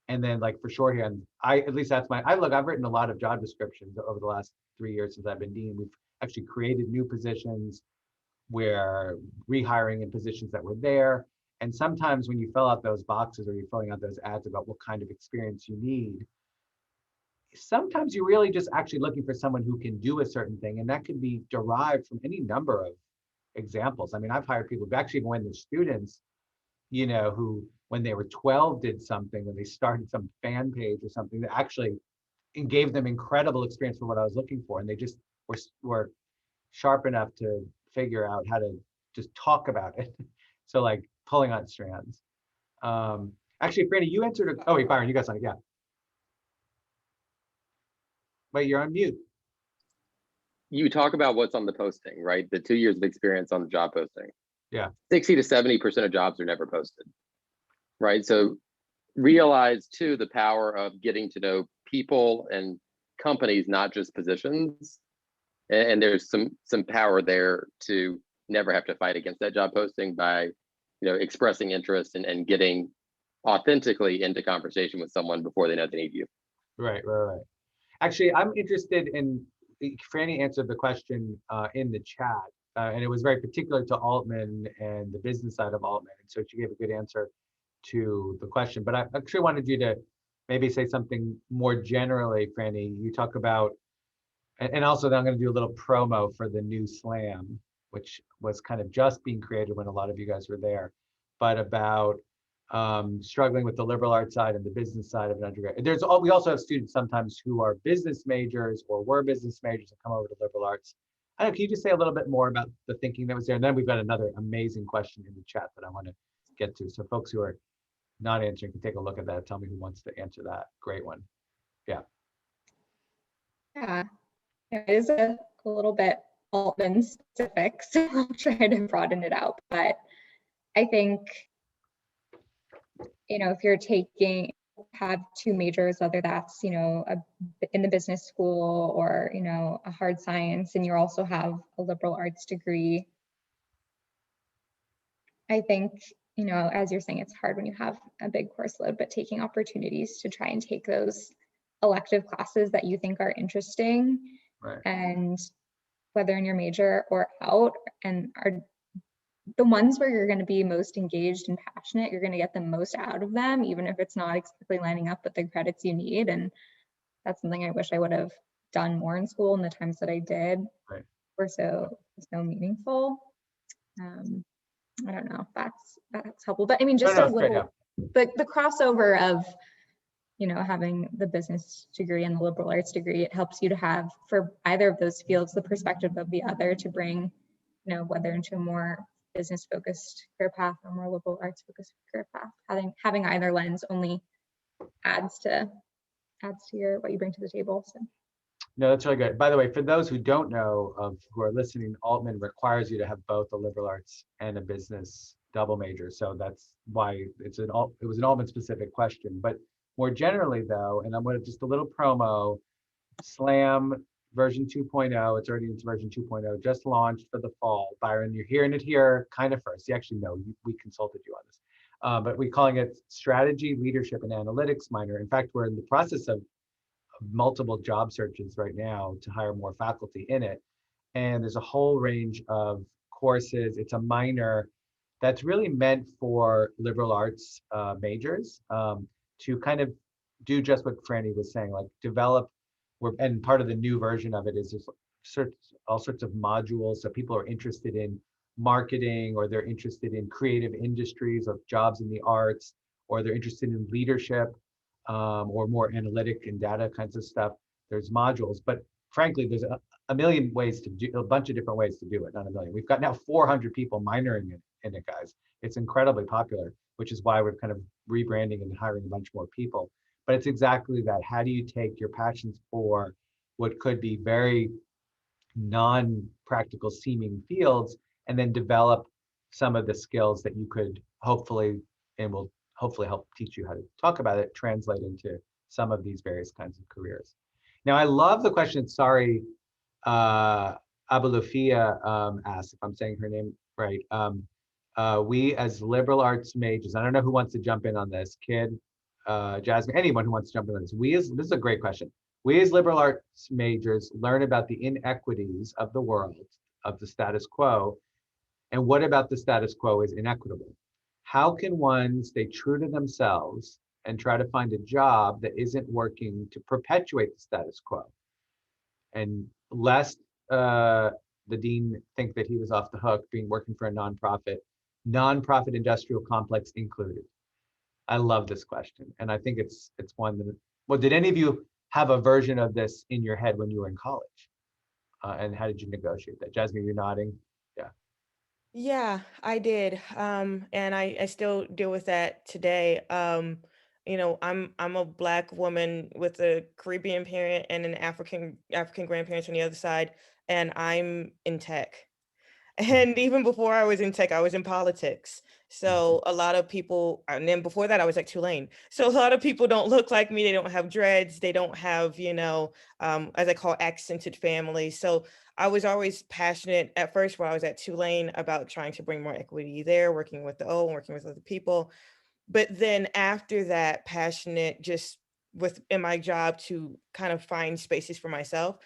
And then like for shorthand, at least that's I've written a lot of job descriptions over the last 3 years since I've been dean. We've actually created new positions. We're rehiring in positions that were there. And sometimes when you fill out those boxes or you're filling out those ads about what kind of experience you need, sometimes you're really just actually looking for someone who can do a certain thing. And that could be derived from any number of examples. I mean, I've hired people who actually, when they're students, who when they were 12 did something, when they started some fan page or something that actually gave them incredible experience for what I was looking for. And they just were sharp enough to figure out how to just talk about it. So like pulling on strands. Actually, Franny, you answered. Oh wait, Byron, you got something. Yeah. Wait, you're on mute. You talk about what's on the posting, right? The 2 years of experience on the job posting. Yeah. 60 to 70% of jobs are never posted, right? So realize too the power of getting to know people and companies, not just positions. And there's some power there to never have to fight against that job posting by, expressing interest and getting authentically into conversation with someone before they know they need you. Right. Actually, I'm interested in, Franny answered the question in the chat and it was very particular to Altman and the business side of Altman. And so she gave a good answer to the question. But I actually wanted you to maybe say something more generally, Franny. You talk about, and also then I'm going to do a little promo for the new Slam, which was kind of just being created when a lot of you guys were there, but about struggling with the liberal arts side and the business side of an undergrad. We also have students sometimes who are business majors or were business majors and come over to liberal arts. I don't know, can you just say a little bit more about the thinking that was there? And then we've got another amazing question in the chat that I want to get to. So folks who are not answering can take a look at that. Tell me who wants to answer that. Great one. Yeah. Yeah, it is a little bit Altman specific, so I'll try to broaden it out. But I think, if you're have two majors, whether that's, in the business school or, a hard science, and you also have a liberal arts degree, I think, as you're saying, it's hard when you have a big course load, but taking opportunities to try and take those elective classes that you think are interesting, Right. and whether in your major or out, and are the ones where you're going to be most engaged and passionate, you're going to get the most out of them, even if it's not exactly lining up with the credits you need. And that's something I wish I would have done more in school, and the times that I did Right. were so meaningful. I don't know if that's helpful, but I mean, just a little, the crossover of, having the business degree and the liberal arts degree, it helps you to have, for either of those fields, the perspective of the other to bring, whether into a more business focused career path or more liberal arts focused career path. Having either lens only adds to what you bring to the table. So. No, that's really good. By the way, for those who don't know, who are listening, Altman requires you to have both a liberal arts and a business double major. So that's why it was an Altman specific question. But more generally though, and I'm going to just a little promo, Slam version 2.0, it's already into version 2.0, just launched for the fall. Byron, you're hearing it here kind of first. You actually know, we consulted you on this. But we're calling it Strategy, Leadership, and Analytics minor. In fact, we're in the process of multiple job searches right now to hire more faculty in it. And there's a whole range of courses. It's a minor that's really meant for liberal arts majors to kind of do just what Franny was saying, like develop, and part of the new version of it is just all sorts of modules. So people are interested in marketing, or they're interested in creative industries of jobs in the arts, or they're interested in leadership, or more analytic and data kinds of stuff. There's modules, but frankly, there's a million ways to do, a bunch of different ways to do it, not a million. We've got now 400 people minoring in it, guys. It's incredibly popular, which is why we're kind of rebranding and hiring a bunch more people. But it's exactly that. How do you take your passions for what could be very non-practical seeming fields and then develop some of the skills that you could hopefully, and will hopefully help teach you how to talk about it, translate into some of these various kinds of careers. Now, I love the question, sorry, Abalufia asked, if I'm saying her name right. We as liberal arts majors, I don't know who wants to jump in on this, Kid, Jasmine, anyone who wants to jump in on this. This is a great question. We as liberal arts majors learn about the inequities of the world, of the status quo, and what about the status quo is inequitable? How can one stay true to themselves and try to find a job that isn't working to perpetuate the status quo? And lest the dean think that he was off the hook being working for a nonprofit industrial complex included. I love this question. And I think it's one that, well, did any of you have a version of this in your head when you were in college? And how did you negotiate that? Jasmine, you're nodding. Yeah. Yeah, I did. And I still deal with that today. I'm a Black woman with a Caribbean parent and an African grandparents on the other side, and I'm in tech. And even before I was in tech, I was in politics. So a lot of people, and then before that, I was at Tulane. So a lot of people don't look like me. They don't have dreads. They don't have, as I call accented families. So I was always passionate at first when I was at Tulane about trying to bring more equity there, working with the O and working with other people. But then after that, passionate just in my job to kind of find spaces for myself.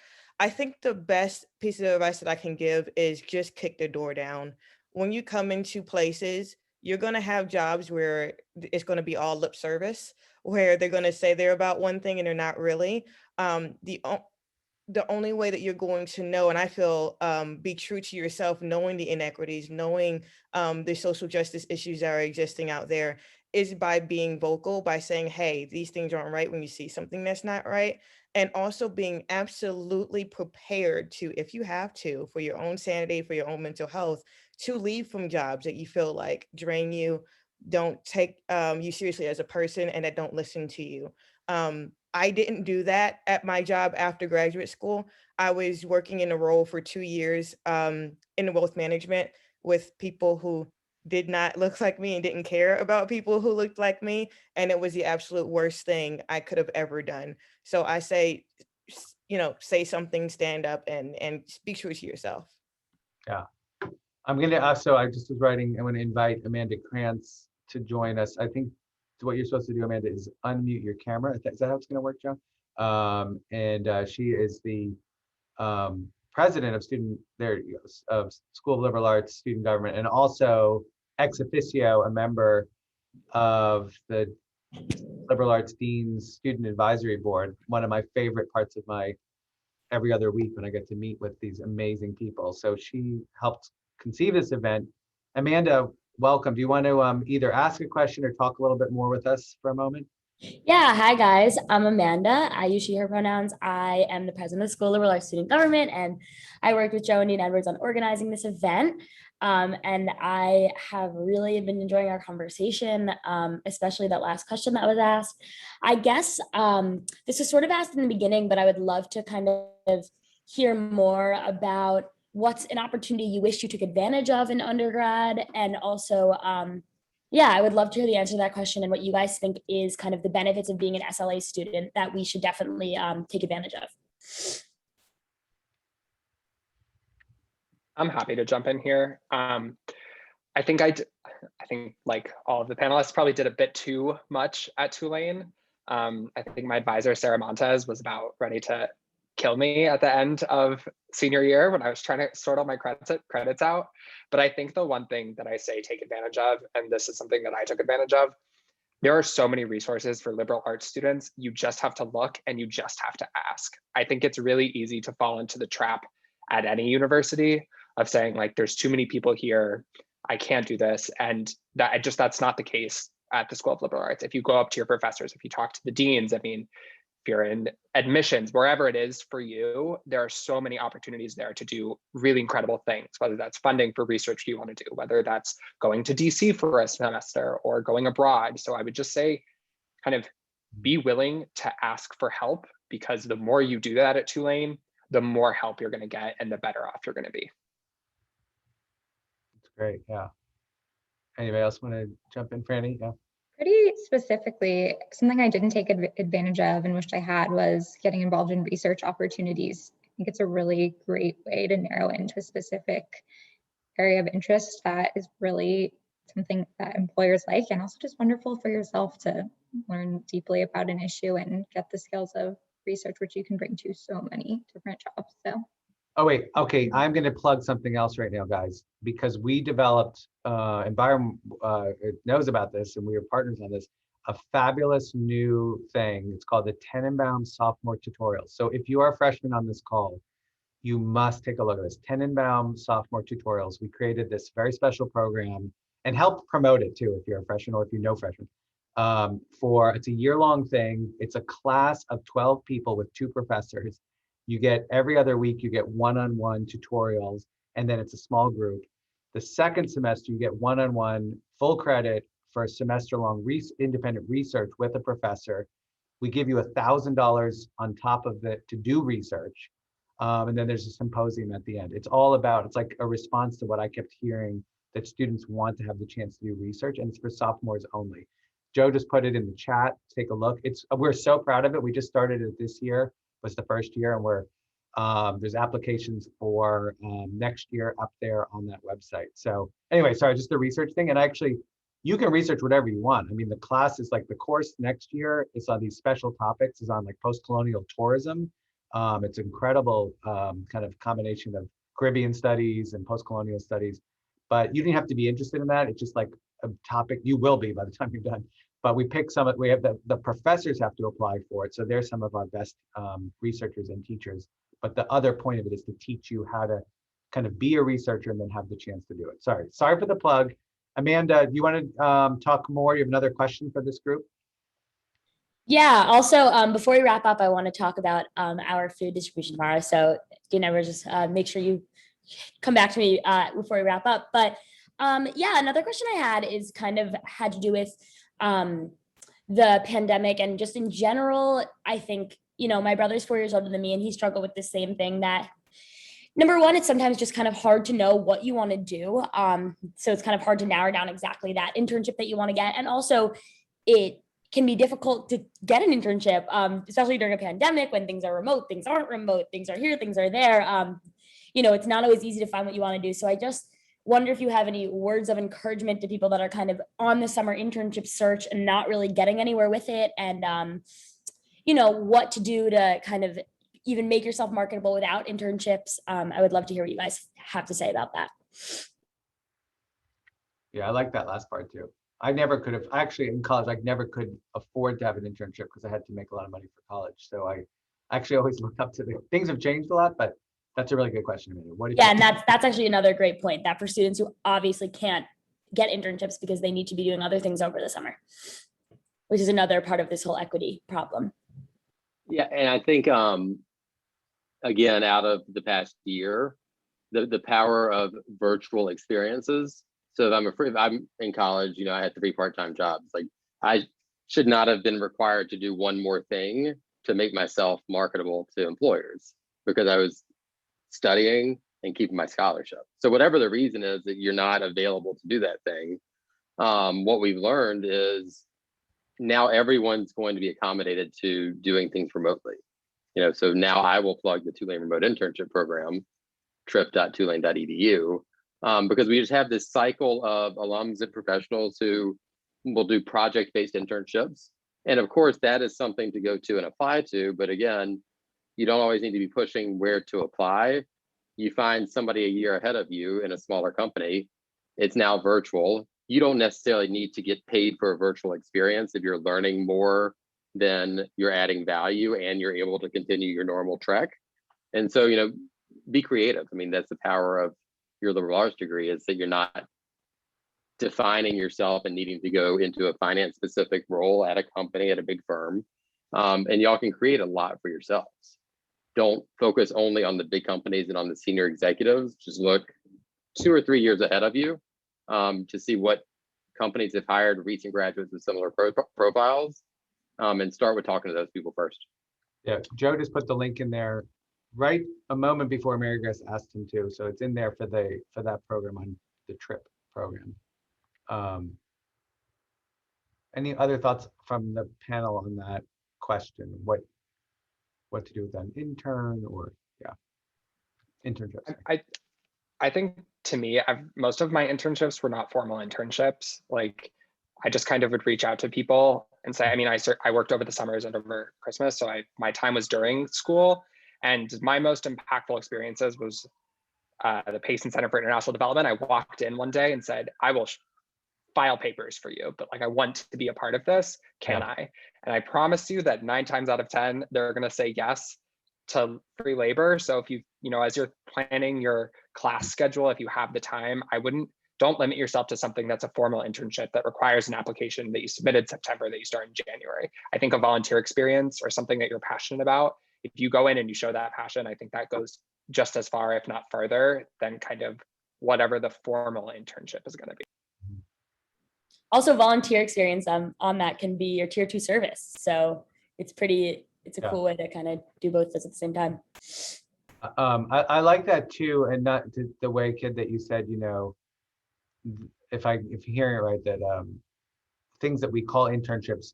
I think the best piece of advice that I can give is just kick the door down. When you come into places, you're going to have jobs where it's going to be all lip service, where they're going to say they're about one thing and they're not really. The only way that you're going to know, and I feel be true to yourself, knowing the inequities, knowing the social justice issues that are existing out there, is by being vocal, by saying, hey, these things aren't right when you see something that's not right. And also being absolutely prepared to, if you have to, for your own sanity, for your own mental health, to leave from jobs that you feel like drain you, don't take you seriously as a person, and that don't listen to you. I didn't do that at my job after graduate school. I was working in a role for 2 years in wealth management with people who did not look like me and didn't care about people who looked like me. And it was the absolute worst thing I could have ever done. So I say, say something, stand up, and speak true to yourself. Yeah. I'm going to also, I just was writing, I'm going to invite Amanda Krantz to join us. I think what you're supposed to do, Amanda, is unmute your camera. Is that how it's going to work, Joe? She is the president of of School of Liberal Arts Student Government, and also ex officio a member of the Liberal Arts Dean's Student Advisory Board. One of my favorite parts of my every other week when I get to meet with these amazing people. So she helped conceive this event. Amanda, welcome. Do you want to either ask a question or talk a little bit more with us for a moment? Yeah, hi guys. I'm Amanda. I use she, her pronouns. I am the president of the School of Liberal Arts Student Government, and I worked with Joe and Dean Edwards on organizing this event. And I have really been enjoying our conversation, especially that last question that was asked. I guess this was sort of asked in the beginning, but I would love to kind of hear more about what's an opportunity you wish you took advantage of in undergrad, and also yeah, I would love to hear the answer to that question and what you guys think is kind of the benefits of being an SLA student that we should definitely take advantage of. I'm happy to jump in here. I think like all of the panelists probably did a bit too much at Tulane. I think my advisor, Sarah Montez, was about ready to kill me at the end of senior year when I was trying to sort all my credits out. But I think the one thing that I say take advantage of, and this is something that I took advantage of, there are so many resources for liberal arts students. You just have to look and you just have to ask. I think it's really easy to fall into the trap at any university of saying like, there's too many people here, I can't do this. And that's not the case at the School of Liberal Arts. If you go up to your professors, if you talk to the deans, I mean, if you're in admissions, wherever it is for you, there are so many opportunities there to do really incredible things, whether that's funding for research you want to do, whether that's going to DC for a semester or going abroad. So I would just say, kind of be willing to ask for help, because the more you do that at Tulane, the more help you're going to get and the better off you're going to be. That's great. Yeah. Anybody else want to jump in, Franny? Yeah. Pretty specifically, something I didn't take advantage of and wished I had was getting involved in research opportunities. I think it's a really great way to narrow into a specific area of interest that is really something that employers like, and also just wonderful for yourself to learn deeply about an issue and get the skills of research, which you can bring to so many different jobs. So. Oh, wait. Okay. I'm going to plug something else right now, guys, because we developed, and Byron knows about this, and we are partners on this, a fabulous new thing. It's called the Tenenbaum Sophomore Tutorials. So if you are a freshman on this call, you must take a look at this. Tenenbaum Sophomore Tutorials. We created this very special program and help promote it too, if you're a freshman or if you know freshmen. It's a year-long thing. It's a class of 12 people with 2 professors. You get every other week, you get one-on-one tutorials, and then it's a small group. The second semester, you get one-on-one full credit for a semester-long independent research with a professor. We give you $1,000 on top of it to do research. And then there's a symposium at the end. It's like a response to what I kept hearing, that students want to have the chance to do research, and it's for sophomores only. Joe just put it in the chat. Take a look. We're so proud of it. We just started it this year. Was the first year, and there's applications for next year up there on that website. So anyway, sorry, just the research thing. And actually, you can research whatever you want. I mean, the class is like, the course next year is on these special topics, is on like post-colonial tourism. It's incredible kind of combination of Caribbean studies and post-colonial studies, but you didn't have to be interested in that. It's just like a topic you will be by the time you're done. But we pick some, we have the professors have to apply for it. So they're some of our best researchers and teachers. But the other point of it is to teach you how to kind of be a researcher and then have the chance to do it. Sorry for the plug. Amanda, do you want to talk more? You have another question for this group? Yeah, also, before we wrap up, I want to talk about our food distribution tomorrow. So Dean, I will just make sure you come back to me before we wrap up. But yeah, another question I had is kind of had to do with the pandemic and just in general. I think, you know, my brother's 4 years older than me and he struggled with the same thing, that number one, it's sometimes just kind of hard to know what you want to do. So it's kind of hard to narrow down exactly that internship that you want to get. And also it can be difficult to get an internship, especially during a pandemic when things are remote, things aren't remote, things are here, things are there. You know, it's not always easy to find what you want to do. So I just wonder if you have any words of encouragement to people that are kind of on the summer internship search and not really getting anywhere with it, and you know, what to do to kind of even make yourself marketable without internships. I would love to hear what you guys have to say about that. Yeah, I like that last part too. I never could have, actually in college, I never could afford to have an internship because I had to make a lot of money for college. So I actually always looked up to things have changed a lot, but that's a really good question. Yeah, and that's actually another great point, that for students who obviously can't get internships because they need to be doing other things over the summer, which is another part of this whole equity problem. Yeah, and I think again, out of the past year, the power of virtual experiences. So if I'm in college, you know, I had 3 part-time jobs. Like I should not have been required to do one more thing to make myself marketable to employers because I was studying and keeping my scholarship. So whatever the reason is that you're not available to do that thing, what we've learned is now everyone's going to be accommodated to doing things remotely. You know, so now I will plug the Tulane Remote Internship Program, trip.tulane.edu, because we just have this cycle of alums and professionals who will do project-based internships. And of course, that is something to go to and apply to. But again, you don't always need to be pushing where to apply. You find somebody a year ahead of you in a smaller company. It's now virtual. You don't necessarily need to get paid for a virtual experience if you're learning more than you're adding value and you're able to continue your normal trek. And so, you know, be creative. I mean, that's the power of your liberal arts degree, is that you're not defining yourself and needing to go into a finance specific role at a company, at a big firm. And y'all can create a lot for yourselves. Don't focus only on the big companies and on the senior executives. Just look 2 or 3 years ahead of you to see what companies have hired recent graduates with similar profiles, and start with talking to those people first. Yeah, Joe just put the link in there right a moment before Mary Grace asked him to. So it's in there for that program, on the TRIP program. Any other thoughts from the panel on that question? What to do with an intern, or internships? I think, to me, most of my internships were not formal internships. Like I just kind of would reach out to people and say, I mean, I worked over the summers and over Christmas, so my time was during school, and my most impactful experiences was the Payson Center for International Development. I walked in one day and said, I will file papers for you, but like I want to be a part of this. Can I? And I promise you that 9 times out of 10, they're going to say yes to free labor. So if you know, as you're planning your class schedule, if you have the time, don't limit yourself to something that's a formal internship that requires an application that you submitted September that you start in January. I think a volunteer experience or something that you're passionate about, if you go in and you show that passion, I think that goes just as far, if not further, than kind of whatever the formal internship is going to be. Also, volunteer experience on that can be your tier 2 service. So it's a cool way to kind of do both those at the same time. I like that too, and not the way, Kid, that you said, you know, if you're hearing it right, that things that we call internships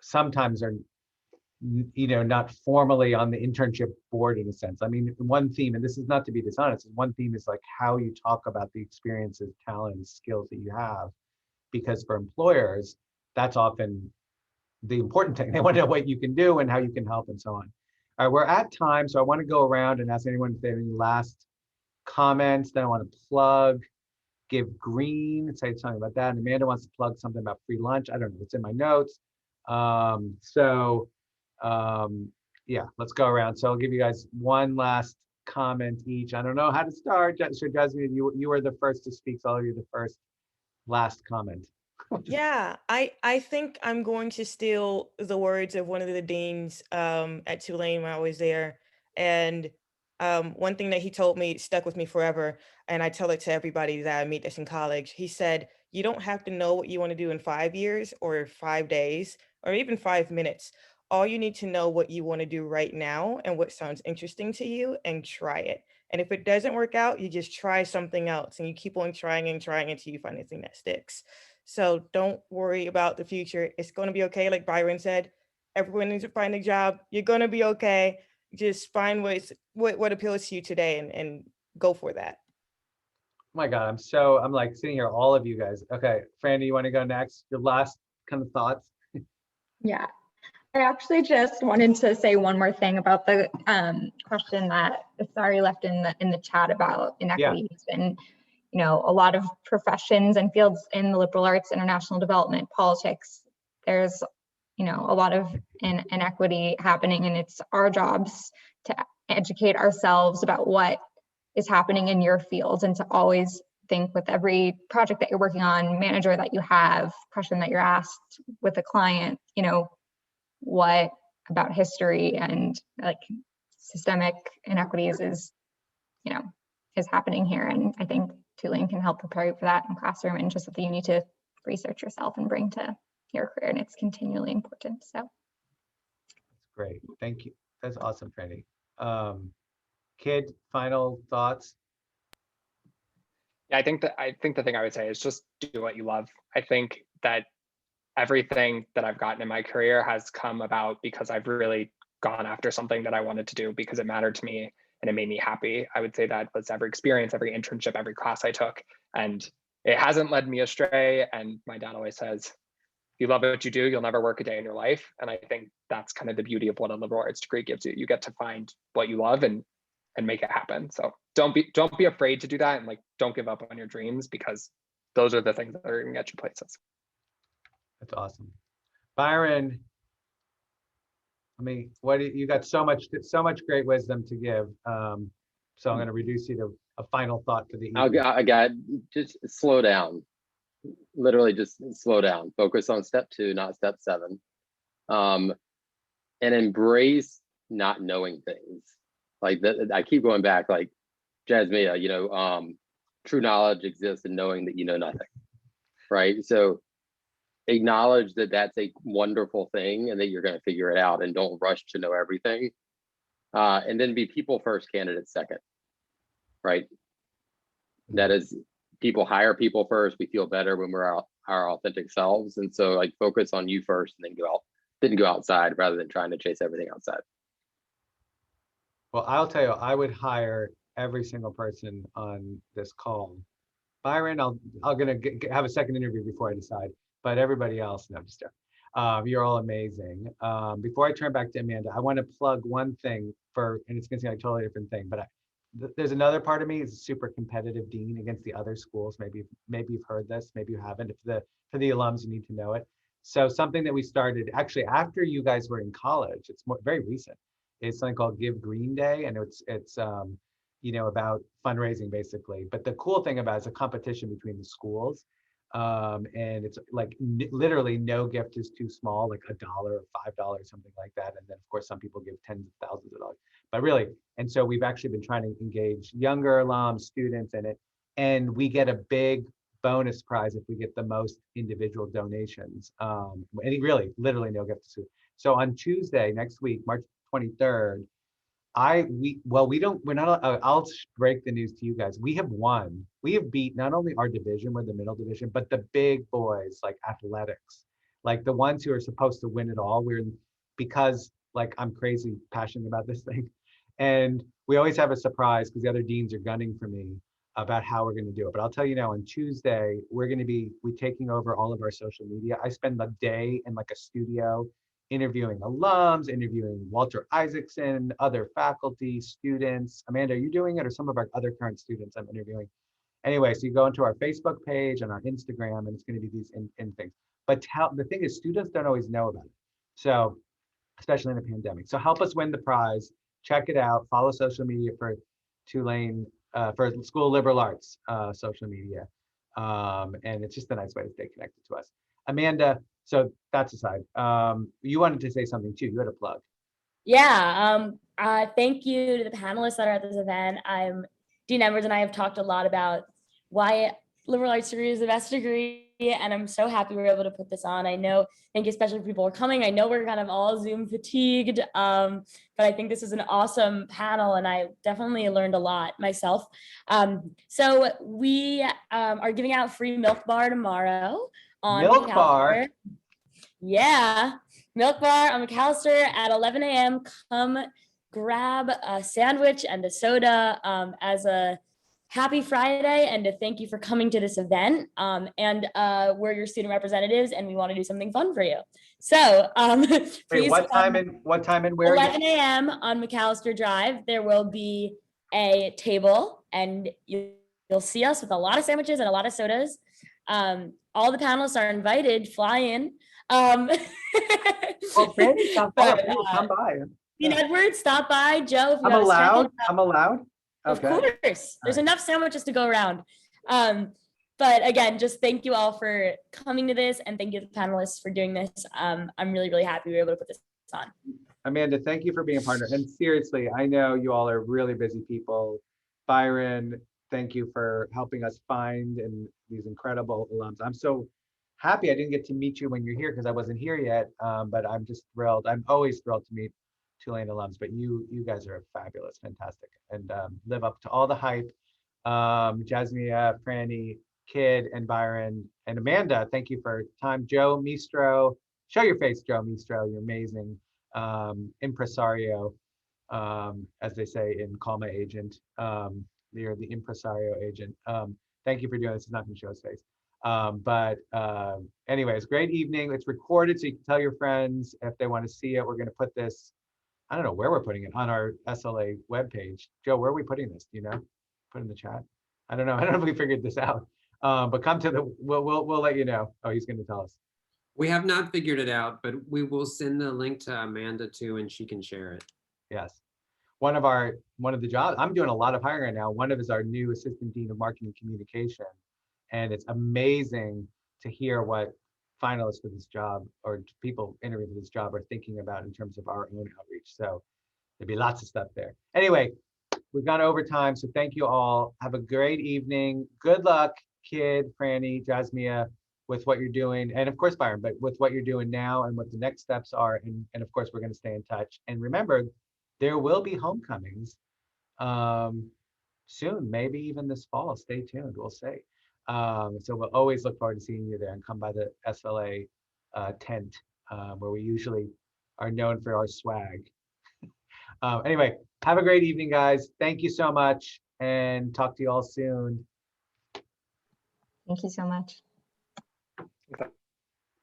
sometimes are, you know, not formally on the internship board in a sense. I mean, one theme, and this is not to be dishonest, one theme is like how you talk about the experiences, talents, skills that you have, because for employers, that's often the important thing. They want to know what you can do and how you can help and so on. All right, we're at time, so I want to go around and ask anyone if they have any last comments. Then I want to plug, give green, say something about that. And Amanda wants to plug something about free lunch. I don't know, it's in my notes. Yeah, let's go around. So I'll give you guys one last comment each. I don't know how to start. So Jasmine, you were the first to speak, so I'll give you the first last comment. Yeah, I think I'm going to steal the words of one of the deans at Tulane when I was there. And one thing that he told me stuck with me forever, and I tell it to everybody that I meet that's in college. He said, you don't have to know what you want to do in 5 years or 5 days or even 5 minutes. All you need to know what you want to do right now and what sounds interesting to you and try it. And if it doesn't work out, you just try something else and you keep on trying and trying until you find the thing that sticks. So don't worry about the future. It's going to be okay. Like Byron said, everyone needs to find a job. You're going to be okay. Just find what appeals to you today and go for that. Oh my God, I'm like sitting here, all of you guys. Okay, Franny, you want to go next? Your last kind of thoughts? Yeah, I actually just wanted to say one more thing about the question that Sari left in the chat about inequities. And a lot of professions and fields in the liberal arts, international development, politics, there's a lot of inequity happening, and it's our jobs to educate ourselves about what is happening in your fields, and to always think with every project that you're working on, manager that you have, question that you're asked with a client, what about history and like systemic inequities is happening here. And I think Tulane can help prepare you for that in classroom, and just something you need to research yourself and bring to your career, and it's continually important. So That's great. Thank you. That's awesome, Franny. Kid, final thoughts? Yeah, I think the thing I would say is just do what you love. I think that everything that I've gotten in my career has come about because I've really gone after something that I wanted to do because it mattered to me and it made me happy. I would say that was every experience, every internship, every class I took, and it hasn't led me astray. And my dad always says, if you love what you do, you'll never work a day in your life. And I think that's kind of the beauty of what a liberal arts degree gives you. You get to find what you love and make it happen. So don't be afraid to do that, and like don't give up on your dreams, because those are the things that are gonna get you places. That's awesome. Byron, you got so much great wisdom to give. So I'm going to reduce you to a final thought for the evening. I got just slow down. Literally just slow down. Focus on step 2, not step 7. And embrace not knowing things. Like that, I keep going back, like Jasmine, true knowledge exists in knowing that you know nothing. Right. So acknowledge that that's a wonderful thing and that you're going to figure it out, and don't rush to know everything. And then be people first, candidates second, right? That is, people hire people first. We feel better when we're our authentic selves. And so like focus on you first, and then go outside rather than trying to chase everything outside. Well, I'll tell you, I would hire every single person on this call. Byron, I'm gonna have a second interview before I decide. But everybody else, no, just you're all amazing. Before I turn back to Amanda, I want to plug one thing and it's going to seem like a totally different thing, but there's another part of me is a super competitive dean against the other schools. Maybe you've heard this, maybe you haven't. For the alums, you need to know it. So something that we started actually after you guys were in college, it's very recent. It's something called Give Green Day, and it's about fundraising basically. But the cool thing about it is a competition between the schools. And it's like literally no gift is too small, like $1 or $5, something like that. And then of course some people give tens of thousands of dollars, but really, and so we've actually been trying to engage younger alums, students in it, and we get a big bonus prize if we get the most individual donations. And really, literally no gift. So on Tuesday next week, March 23rd, we're not, I'll break the news to you guys. We have won. We have beat not only our division, we're the middle division, but the big boys like athletics, like the ones who are supposed to win it all. Because like I'm crazy passionate about this thing. And we always have a surprise because the other deans are gunning for me about how we're going to do it. But I'll tell you now, on Tuesday, we're taking over all of our social media. I spend the day in like a studio interviewing alums, interviewing Walter Isaacson, other faculty, students. Amanda, are you doing it, or some of our other current students I'm interviewing? Anyway, so you go into our Facebook page and our Instagram, and it's going to be these in things. But the thing is, students don't always know about it. So, especially in the pandemic. So help us win the prize. Check it out. Follow social media for Tulane, for School of Liberal Arts social media. And it's just a nice way to stay connected to us. Amanda, so that's aside. You wanted to say something too. You had a plug. Yeah. Thank you to the panelists that are at this event. Dean Edwards and I have talked a lot about why liberal arts degree is the best degree, and I'm so happy we were able to put this on. Thank you especially for people who are coming. I know we're kind of all Zoom fatigued, but I think this is an awesome panel, and I definitely learned a lot myself. So we are giving out free Milk Bar tomorrow on Milk McAllister. Bar? Yeah, Milk Bar on McAllister at 11 a.m. Come grab a sandwich and a soda as a happy Friday, and to thank you for coming to this event. We're your student representatives, and we want to do something fun for you. So Wait, please what time and where? 11 a.m. on McAllister Drive. There will be a table, and you'll see us with a lot of sandwiches and a lot of sodas. All the panelists are invited. Fly in. Well, Franny, come by. Dean Edwards, stop by. Joe, if you I'm have a allowed. second. I'm allowed. Of Okay. course, there's right. enough sandwiches to go around. But again, just thank you all for coming to this, and thank you to the panelists for doing this. I'm really, really happy we were able to put this on. Amanda, thank you for being a partner. And seriously, I know you all are really busy people. Byron, thank you for helping us find these incredible alums. I'm so happy I didn't get to meet you when you're here because I wasn't here yet, but I'm just thrilled. I'm always thrilled to meet Tulane alums, but you guys are fabulous, fantastic, and live up to all the hype. Jasmia, Franny, Kid, and Byron, and Amanda, thank you for time. Joe Mistro, show your face, Joe Mistro, you're amazing. Impresario, as they say in Call My Agent. You're the impresario agent. Thank you for doing this. It's not going to show his face. Anyways, great evening. It's recorded, so you can tell your friends if they want to see it. We're going to put this, I don't know where we're putting it, on our SLA webpage. Joe, where are we putting this? Do you know? Put in the chat. I don't know. I don't know if we figured this out. But come to the, we'll let you know. Oh, he's going to tell us. We have not figured it out, but we will send the link to Amanda too, and she can share it. Yes. One of the jobs, I'm doing a lot of hiring right now. One of is our new Assistant Dean of Marketing and Communication. And it's amazing to hear what finalists for this job or people interviewing for this job are thinking about in terms of our own outreach. So there'd be lots of stuff there. Anyway, we've gone over time, so thank you all. Have a great evening. Good luck, Kid, Franny, Jasmia, with what you're doing. And of course, Byron, but with what you're doing now and what the next steps are. And of course, we're going to stay in touch. And remember, there will be homecomings soon, maybe even this fall. Stay tuned, we'll see. So we'll always look forward to seeing you there, and come by the SLA tent where we usually are known for our swag. Anyway, have a great evening, guys. Thank you so much, and talk to you all soon. Thank you so much.